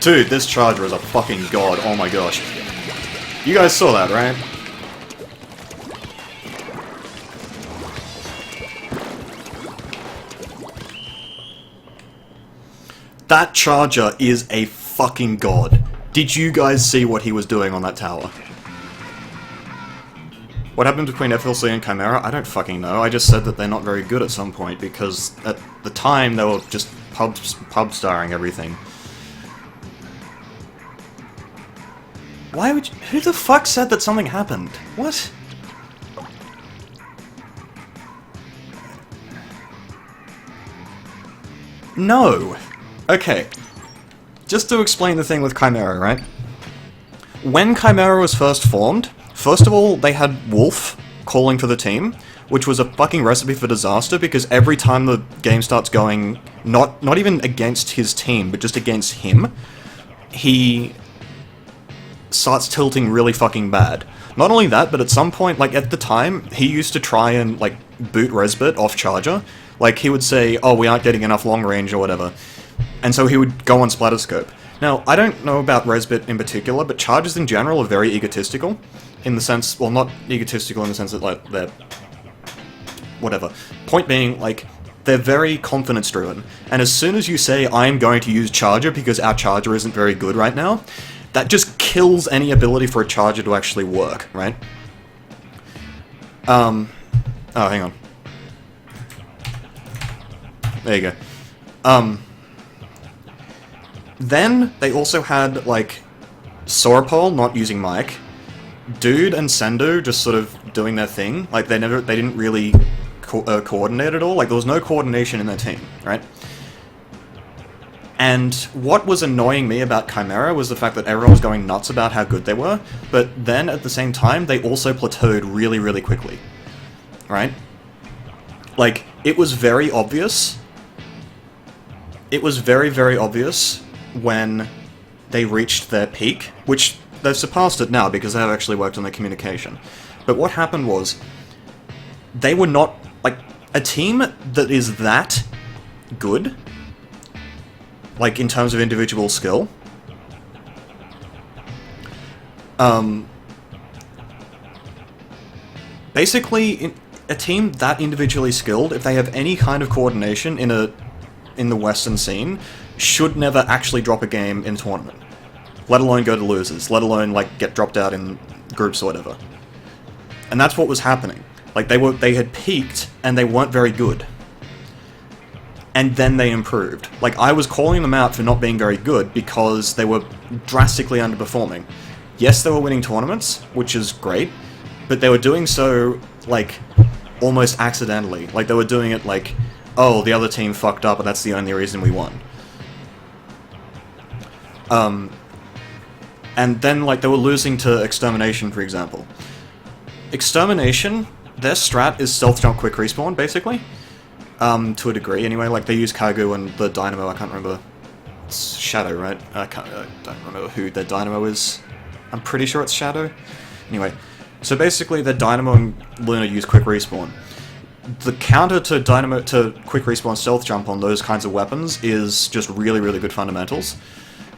Dude, this Charger is a fucking god, oh my gosh. You guys saw that, right? That Charger is a fucking god. Did you guys see what he was doing on that tower? What happened between FLC and Chimera? I don't fucking know. I just said that they're not very good at some point, because at the time they were just pub-starring everything. Why would you— who the fuck said that something happened? What? No! Okay. Just to explain the thing with Chimera, right? When Chimera was first formed, first of all, they had Wolf calling for the team, which was a fucking recipe for disaster, because every time the game starts going, not even against his team, but just against him, he starts tilting really fucking bad. Not only that, but at some point, like at the time, he used to try and like boot Resbit off Charger. Like he would say, oh, we aren't getting enough long range or whatever. And so he would go on Splatterscope. Now, I don't know about Resbit in particular, but Chargers in general are very egotistical. In the sense, well, not egotistical in the sense that, like, they're whatever. Point being, like, they're very confidence-driven. And as soon as you say, I'm going to use Charger because our Charger isn't very good right now, that just kills any ability for a Charger to actually work, right? Oh, hang on. There you go. Then, they also had, like, Sauropol not using Mike, Dude and Sendo just sort of doing their thing. Like, they didn't really coordinate at all. Like, there was no coordination in their team, right? And what was annoying me about Chimera was the fact that everyone was going nuts about how good they were, but then, at the same time, they also plateaued really, really quickly. Right? Like, it was very obvious. It was very, very obvious when they reached their peak, which they've surpassed it now because they have actually worked on their communication. But what happened was, they were not, like, a team that is that good, like, in terms of individual skill, basically, a team that individually skilled, if they have any kind of coordination in the Western scene, should never actually drop a game in a tournament. Let alone go to losers, let alone, like, get dropped out in groups or whatever. And that's what was happening. Like, they had peaked, and they weren't very good. And then they improved. Like, I was calling them out for not being very good, because they were drastically underperforming. Yes, they were winning tournaments, which is great, but they were doing so, like, almost accidentally. Like, they were doing it like, oh, the other team fucked up, and that's the only reason we won. And then, like, they were losing to Extermination, for example. Extermination, their strat is stealth jump quick respawn, basically. To a degree, anyway. Like, they use Kagu and the Dynamo, I can't remember. It's Shadow, right? I don't remember who their Dynamo is. I'm pretty sure it's Shadow. Anyway, so basically, their Dynamo and Luna use quick respawn. The counter to Dynamo to quick respawn stealth jump on those kinds of weapons is just really, really good fundamentals,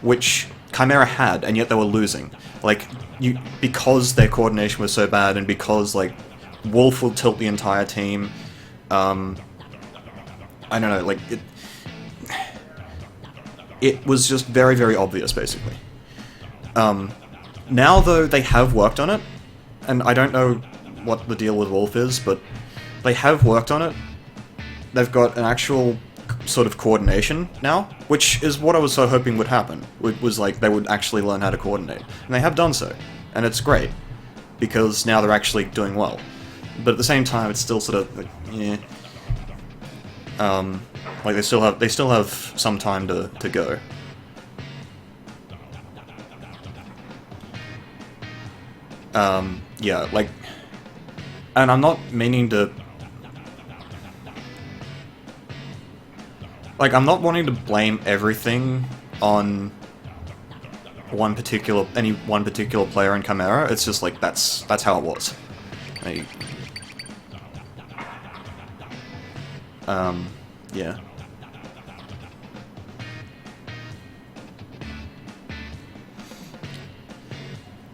which Chimera had, and yet they were losing. Like, because their coordination was so bad, and because, like, Wolf will tilt the entire team, I don't know, like, it was just very, very obvious, basically. Now, though, they have worked on it, and I don't know what the deal with Wolf is, but they have worked on it. They've got an actual sort of coordination now, which is what I was so hoping would happen. It was like they would actually learn how to coordinate. And they have done so. And it's great, because now they're actually doing well. But at the same time, it's still sort of, like, yeah. Like, they still have some time to go. Yeah, like, and I'm not meaning to, like, I'm not wanting to blame everything on any one particular player in Chimera. It's just like, that's how it was. Yeah.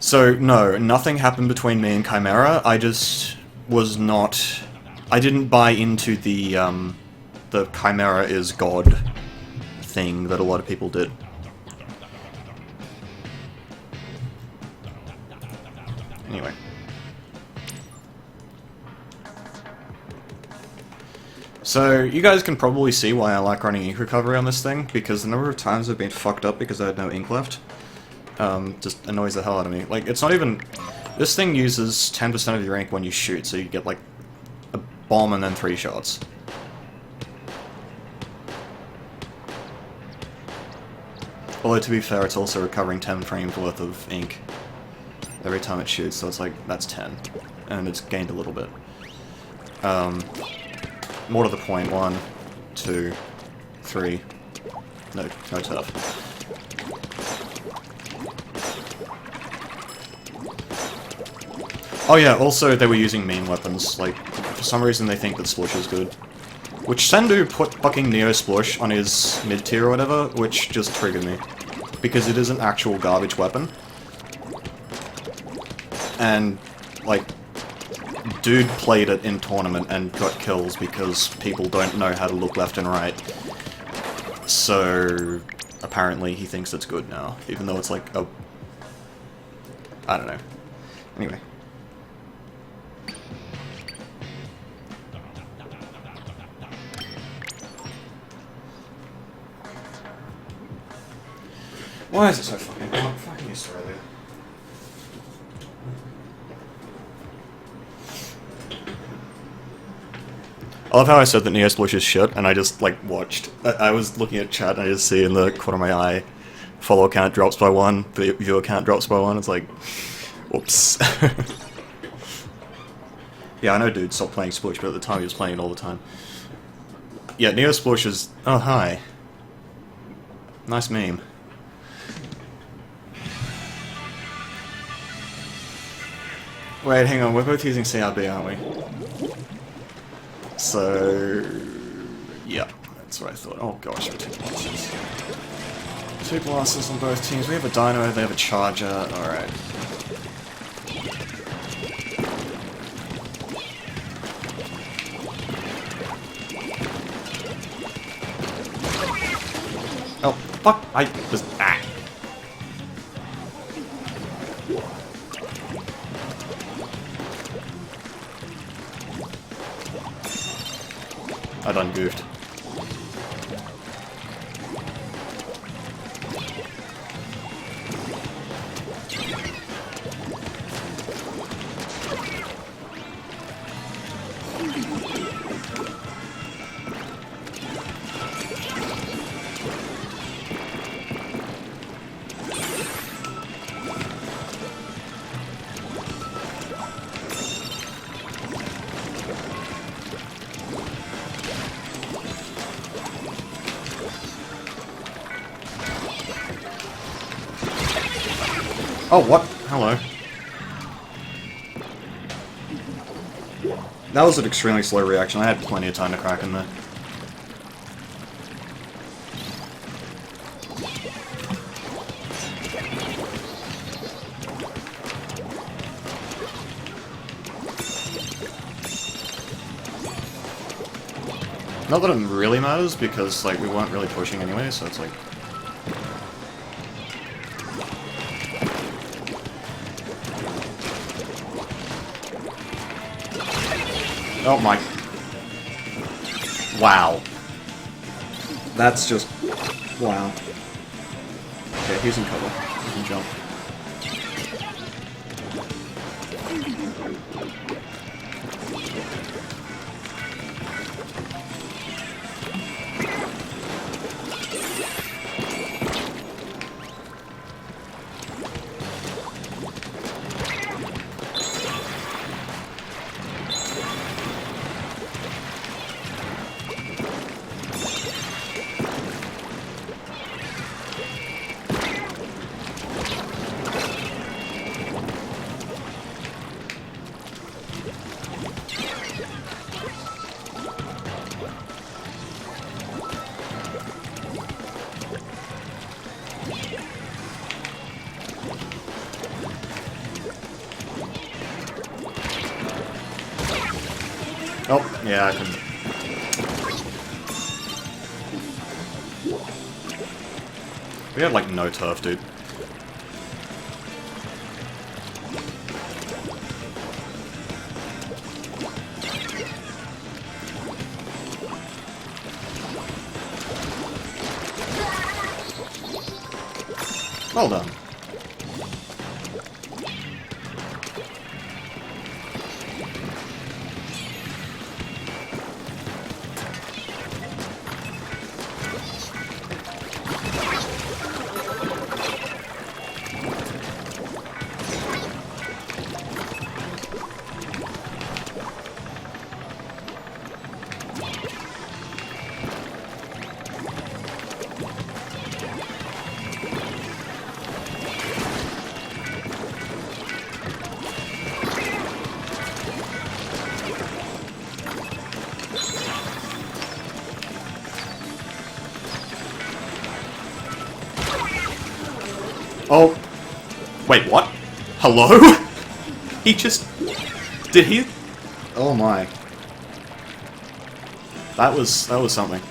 So, no, nothing happened between me and Chimera. I just was not... I didn't buy into the Chimera is God thing that a lot of people did. Anyway. So, you guys can probably see why I like running ink recovery on this thing, because the number of times I've been fucked up because I had no ink left, just annoys the hell out of me. Like, it's not even... This thing uses 10% of your ink when you shoot, so you get, like, a bomb and then 3 shots. Although, to be fair, it's also recovering 10 frames worth of ink every time it shoots, so it's like, that's 10. And it's gained a little bit. More to the point, 1, 2, 3. No tough. Oh yeah, also they were using mean weapons, like, for some reason they think that Splush is good. Which Sendu put fucking Neo Splush on his mid-tier or whatever, which just triggered me. Because it is an actual garbage weapon. And, like, dude played it in tournament and got kills because people don't know how to look left and right. So, apparently he thinks it's good now, even though it's like a... I don't know. Anyway. Why is it so fucking hot? Fucking Australia. I love how I said that Neo Splush is shit, and I just, like, watched. I was looking at chat, and I just see in the corner of my eye, follow count drops by 1, viewer count drops by 1, it's like, whoops. Yeah, I know dude stopped playing Splush, but at the time he was playing it all the time. Yeah, Neo Splush is... Oh, hi. Nice meme. Wait, hang on, we're both using CRB, aren't we? So... yeah, that's what I thought. Oh gosh, 2 blasters. 2 blasters on both teams. We have a Dino, they have a Charger, alright. Oh, fuck! I was... ah! I done goofed. Oh, what? Hello. That was an extremely slow reaction. I had plenty of time to crack in there. Not that it really matters, because, like, we weren't really pushing anyway, so it's like... Oh my... Wow. That's just... wow. Okay, he's in cover. He can jump. Oh, yeah, I can. We have like no turf, dude. Well done. Oh. Wait, what? Hello? He just... Did he... Oh my. That was something.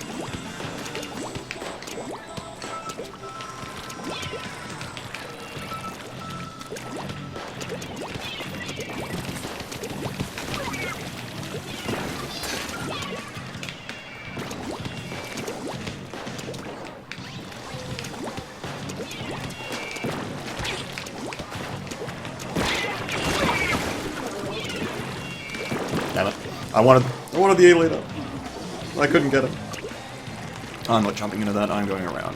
Damn it. I wanted the A-leader. I couldn't get it. I'm not jumping into that, I'm going around.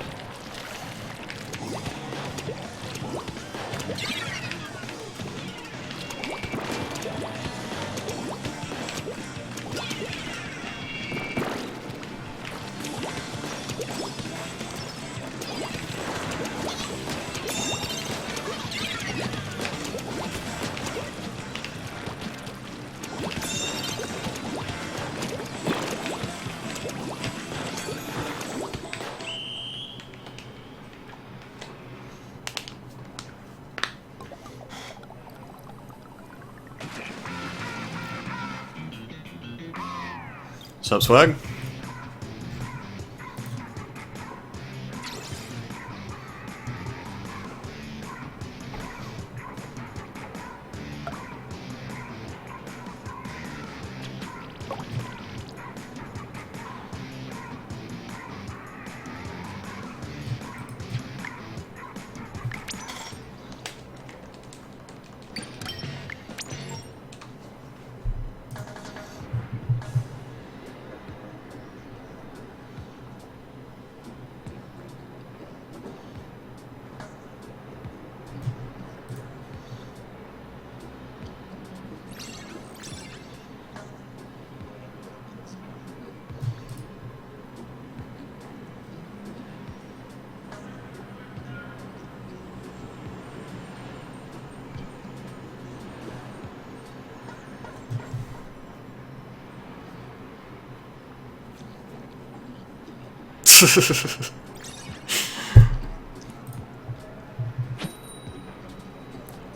Sup, swag?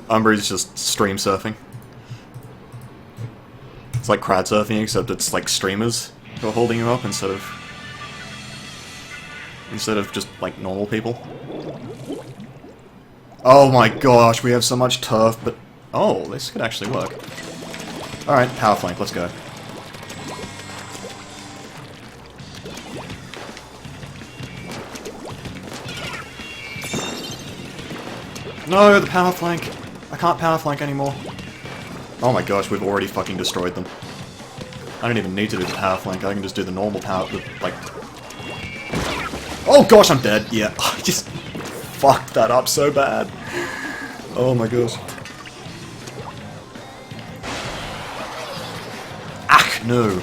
Umbree's just stream surfing. It's like crowd surfing, except it's like streamers who are holding him up instead of just like normal people. Oh my gosh, we have so much turf, but oh, this could actually work. Alright, power flank, let's go. No, the power flank! I can't power flank anymore. Oh my gosh, we've already fucking destroyed them. I don't even need to do the power flank, I can just do the normal power, like... Oh gosh, I'm dead! Yeah, I just fucked that up so bad. Oh my gosh. Ah, no.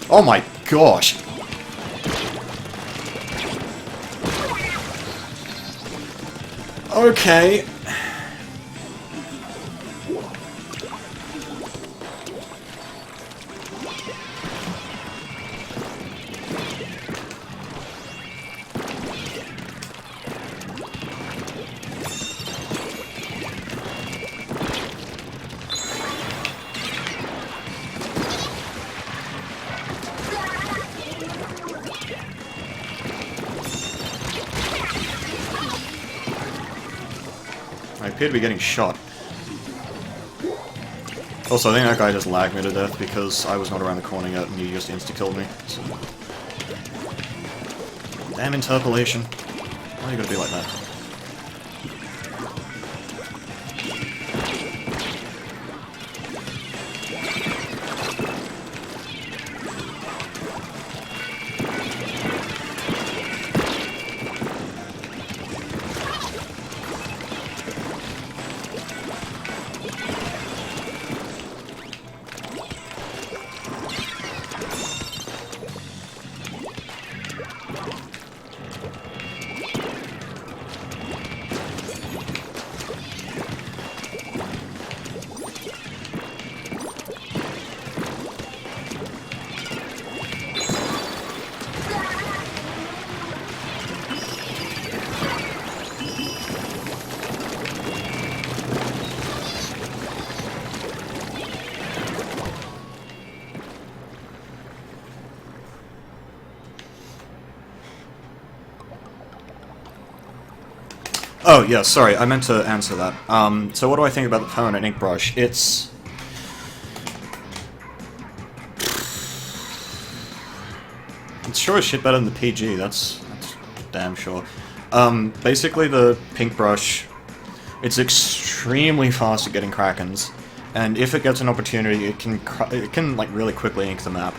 Oh my gosh! Okay. I appear to be getting shot. Also, I think that guy just lagged me to death because I was not around the corner yet and he just insta-killed me. So. Damn interpolation. Why are you gonna be like that? Oh, yeah, sorry, I meant to answer that. So what do I think about the permanent ink brush? It's sure as shit better than the PG, that's damn sure. Basically the pink brush, it's extremely fast at getting Krakens, and if it gets an opportunity, it can like really quickly ink the map.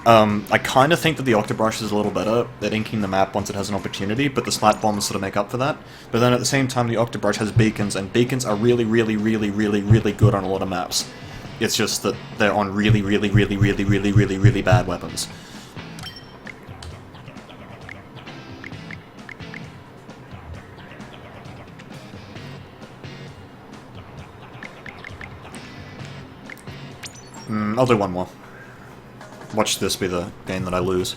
I kind of think that the Octobrush is a little better at inking the map once it has an opportunity, but the Splat Bombs sort of make up for that. But then at the same time, the Octobrush has beacons, and beacons are really, really, really, really, really good on a lot of maps. It's just that they're on really, really, really, really, really, really, really bad weapons. I'll do one more. Watch this be the game that I lose.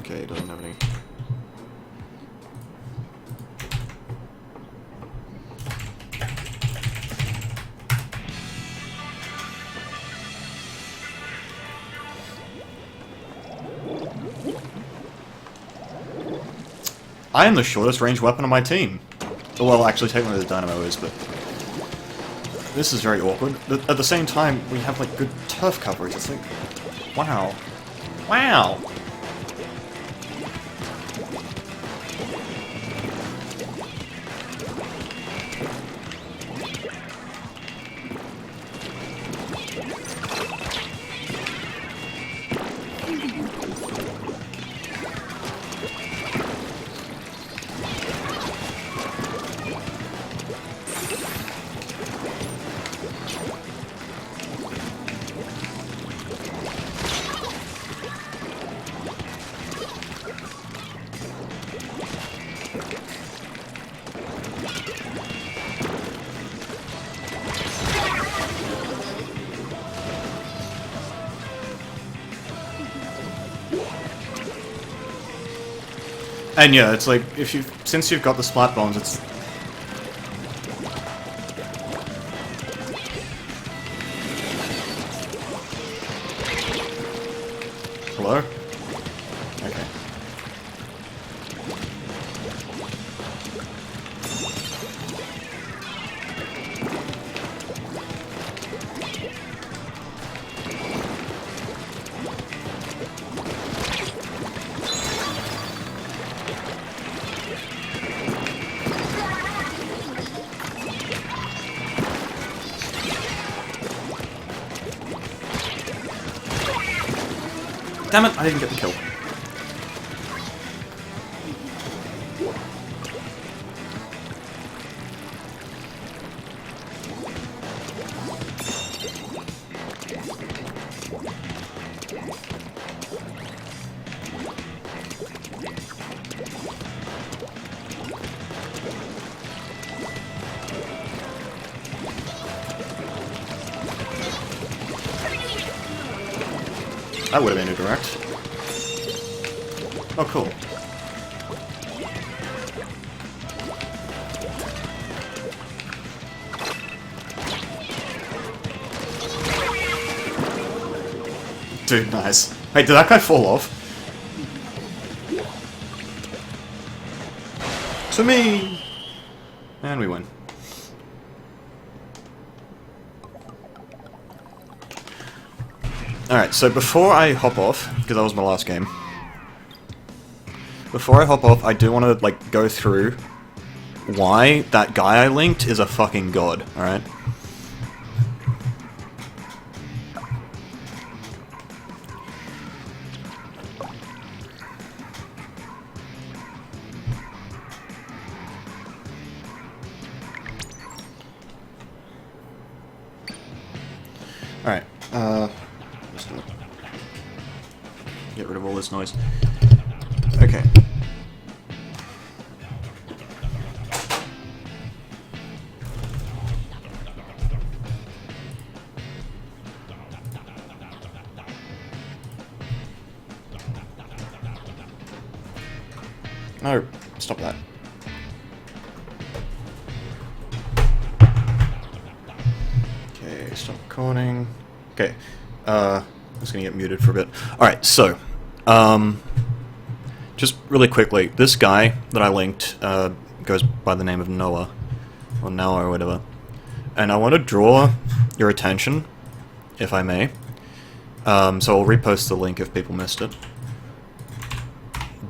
Okay, doesn't have any. I am the shortest range weapon on my team. Well, actually, technically the Dynamo is, but this is very awkward. At the same time, we have like good turf coverage. It's like, wow, wow. And yeah, it's like, since you've got the Splat Bombs, it's... Hello? Okay. Damn it, I didn't get the kill. That would have been a direct. Oh, cool. Dude, nice. Wait, did that guy fall off? To me! And we win. Alright, so before I hop off, because that was my last game, before I hop off, I do want to, like, go through why that guy I linked is a fucking god, alright? Alright, just gonna get rid of all this noise. Okay. No, stop that. Okay, stop recording. Okay, I'm just gonna get muted for a bit. Alright, so, just really quickly, this guy that I linked, goes by the name of Noah, or Noah or whatever, and I want to draw your attention, if I may, so I'll repost the link if people missed it.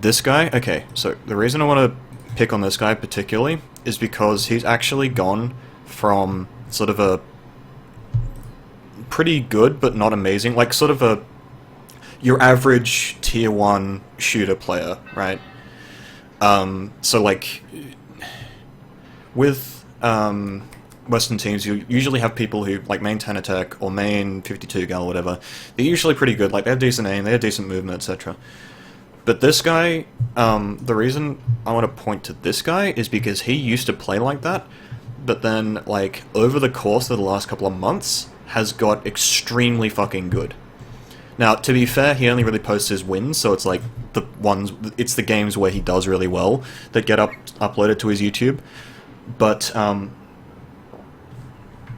This guy, okay, so the reason I want to pick on this guy particularly is because he's actually gone from sort of a pretty good but not amazing, like sort of a your average tier 1 shooter player, right? So like with Western teams, you usually have people who like main 10 attack or main 52 gal or whatever. They're usually pretty good, like they have decent aim, they have decent movement, etc. But this guy, the reason I want to point to this guy is because he used to play like that, but then, like, over the course of the last couple of months, has got extremely fucking good. Now, to be fair, he only really posts his wins, so it's like it's the games where he does really well that get uploaded to his YouTube. But,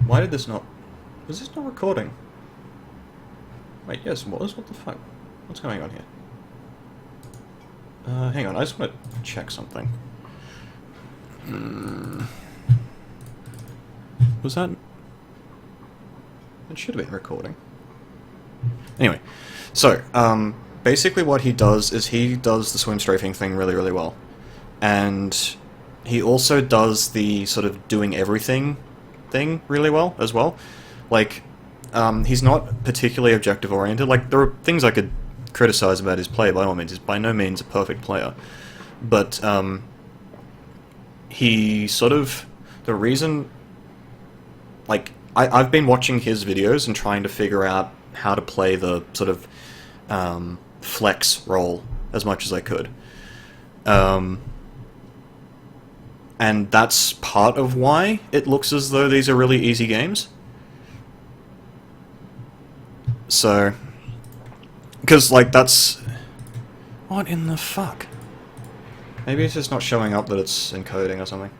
why did this not... Was this not recording? Wait, yes, it was? What the fuck? What's going on here? Hang on, I just want to check something. Was that... It should have been recording. Anyway, so, basically what he does is he does the swim strafing thing really, really well. And he also does the sort of doing everything thing really well, as well. Like, he's not particularly objective-oriented. Like, there are things I could criticize about his play, by all means. He's by no means a perfect player. But, he sort of... The reason... Like, I've been watching his videos and trying to figure out how to play the sort of, flex role as much as I could. And that's part of why it looks as though these are really easy games. So... Because, like, that's... What in the fuck? Maybe it's just not showing up that it's encoding or something.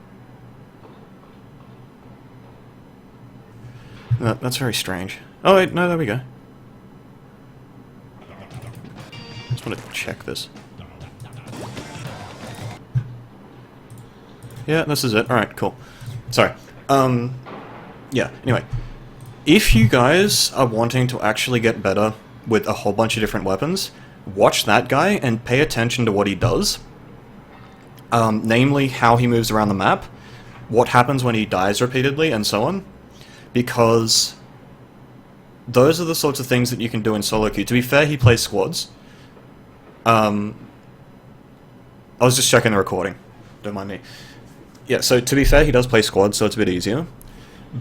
That's very strange. Oh wait, no, there we go. I just want to check this. Yeah, this is it. Alright, cool. Sorry. Yeah, anyway. If you guys are wanting to actually get better with a whole bunch of different weapons, watch that guy and pay attention to what he does. Namely, how he moves around the map, what happens when he dies repeatedly, and so on. Because those are the sorts of things that you can do in solo queue. To be fair, he plays squads. I was just checking the recording. Don't mind me. Yeah, so to be fair, he does play squads, so it's a bit easier.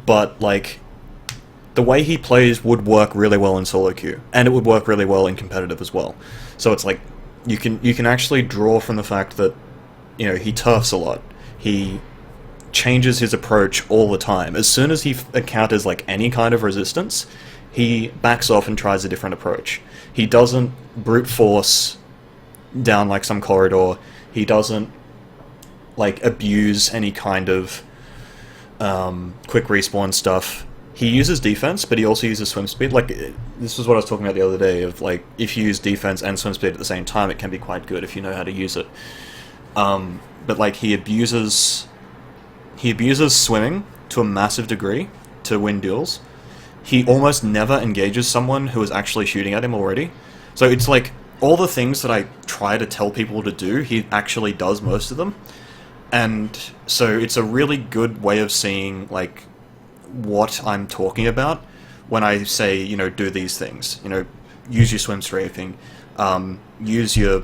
But, like, the way he plays would work really well in solo queue, and it would work really well in competitive as well. So it's like, you can actually draw from the fact that, you know, he turfs a lot. He changes his approach all the time. As soon as he encounters, like, any kind of resistance, he backs off and tries a different approach. He doesn't brute force down like some corridor. He doesn't like abuse any kind of quick respawn stuff. He uses defense, but he also uses swim speed. Like, this was what I was talking about the other day, of like, if you use defense and swim speed at the same time, it can be quite good if you know how to use it. But like, he abuses swimming to a massive degree to win duels. He almost never engages someone who is actually shooting at him already. So it's like, all the things that I try to tell people to do, he actually does most of them. And so it's a really good way of seeing, like, what I'm talking about when I say, you know, do these things. You know, use your swim strafing, use your,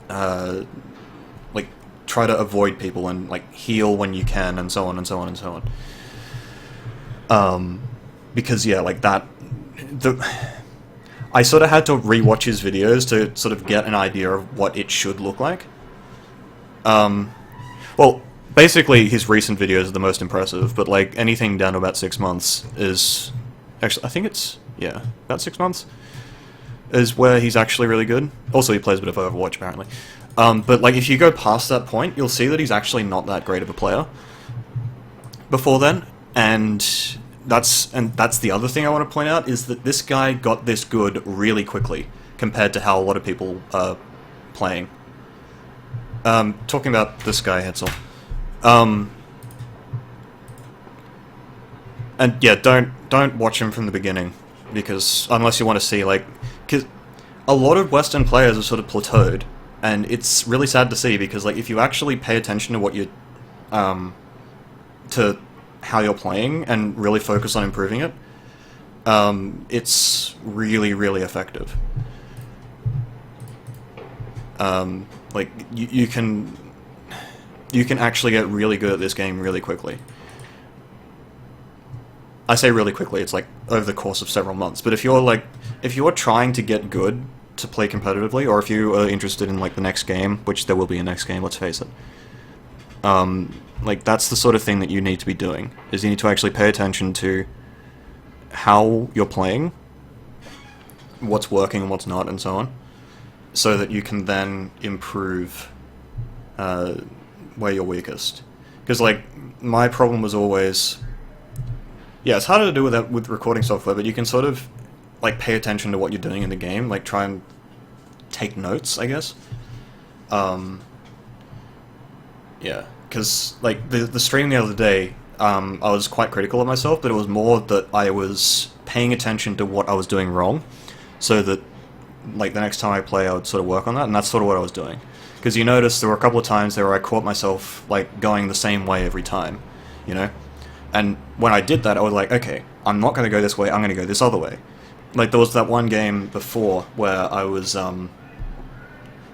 like, try to avoid people and, like, heal when you can, and so on and so on and so on. Because, yeah, like, I sort of had to rewatch his videos to sort of get an idea of what it should look like. Well, basically, his recent videos are the most impressive, but, like, anything down to about 6 months is... Actually, I think it's... yeah, about 6 months is where he's actually really good. Also, he plays a bit of Overwatch, apparently. But, like, if you go past that point, you'll see that he's actually not that great of a player before then, and that's the other thing I want to point out, is that this guy got this good really quickly, compared to how a lot of people are playing. Talking about this guy, Hetzel. And yeah, don't watch him from the beginning, because unless you want to see, like, because a lot of Western players are sort of plateaued, and it's really sad to see, because, like, if you actually pay attention to what you, to how you're playing and really focus on improving it, it's really, really effective. Like, you can actually get really good at this game really quickly. I say really quickly, it's like over the course of several months, but if you're trying to get good to play competitively, or if you are interested in, like, the next game, which there will be a next game, let's face it, like, that's the sort of thing that you need to be doing, is you need to actually pay attention to how you're playing, what's working and what's not, and so on, so that you can then improve where you're weakest. Because, like, my problem was always... yeah, it's harder to do with recording software, but you can sort of, like, pay attention to what you're doing in the game, like, try and take notes, I guess. Yeah, because, like, the stream the other day, I was quite critical of myself, but it was more that I was paying attention to what I was doing wrong, so that, like, the next time I play, I would sort of work on that, and that's sort of what I was doing. Because you notice there were a couple of times there where I caught myself, like, going the same way every time, you know? And when I did that, I was like, okay, I'm not going to go this way, I'm going to go this other way. Like, there was that one game before where I was,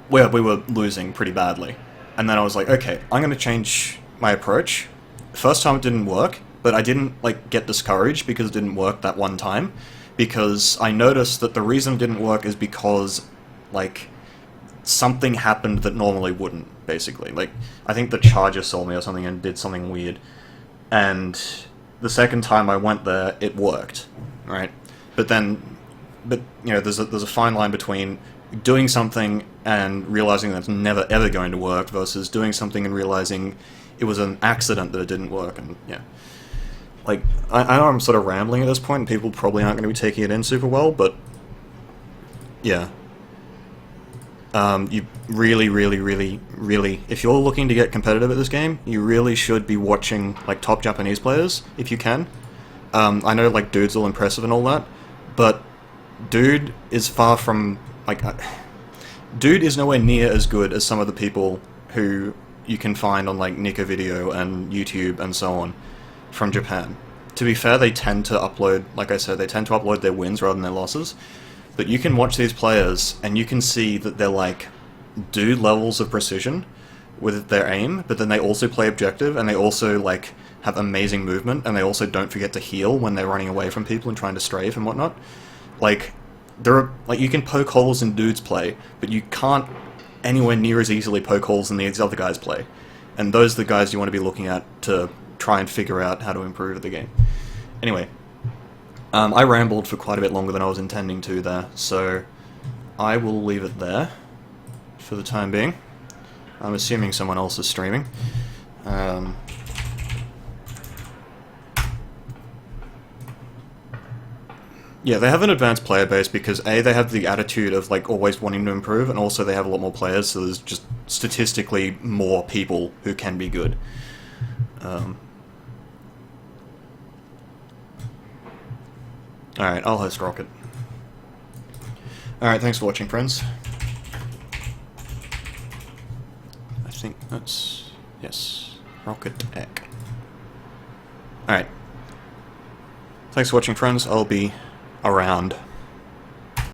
where we were losing pretty badly. And then I was like, okay, I'm going to change my approach. First time it didn't work, but I didn't, like, get discouraged because it didn't work that one time. Because I noticed that the reason it didn't work is because, like, something happened that normally wouldn't, basically. Like, I think the charger saw me or something and did something weird. And the second time I went there, it worked, right? But you know, there's a fine line between doing something and realizing that's never ever going to work versus doing something and realizing it was an accident that it didn't work. And yeah, like, I know I'm sort of rambling at this point, and people probably aren't going to be taking it in super well, but yeah. You really, really, really, really, if you're looking to get competitive at this game, you really should be watching, like, top Japanese players, if you can. I know, like, Dude's all impressive and all that, but Dude is far from, like, Dude is nowhere near as good as some of the people who you can find on, like, Nico Video and YouTube and so on from Japan. To be fair, they tend to upload, like I said, they tend to upload their wins rather than their losses. But you can watch these players, and you can see that they're, like, Dude levels of precision with their aim, but then they also play objective, and they also, like, have amazing movement, and they also don't forget to heal when they're running away from people and trying to strafe and whatnot. Like, you can poke holes in Dude's play, but you can't anywhere near as easily poke holes in these other guys' play. And those are the guys you want to be looking at to try and figure out how to improve the game. Anyway. I rambled for quite a bit longer than I was intending to there, so I will leave it there. for the time being. I'm assuming someone else is streaming. Yeah, they have an advanced player base because A, they have the attitude of like always wanting to improve, and also they have a lot more players, so there's just statistically more people who can be good. Alright, I'll host Rocket. Alright, thanks for watching, friends. I think that's... yes. Rocket Egg. Alright. Thanks for watching, friends. I'll be around.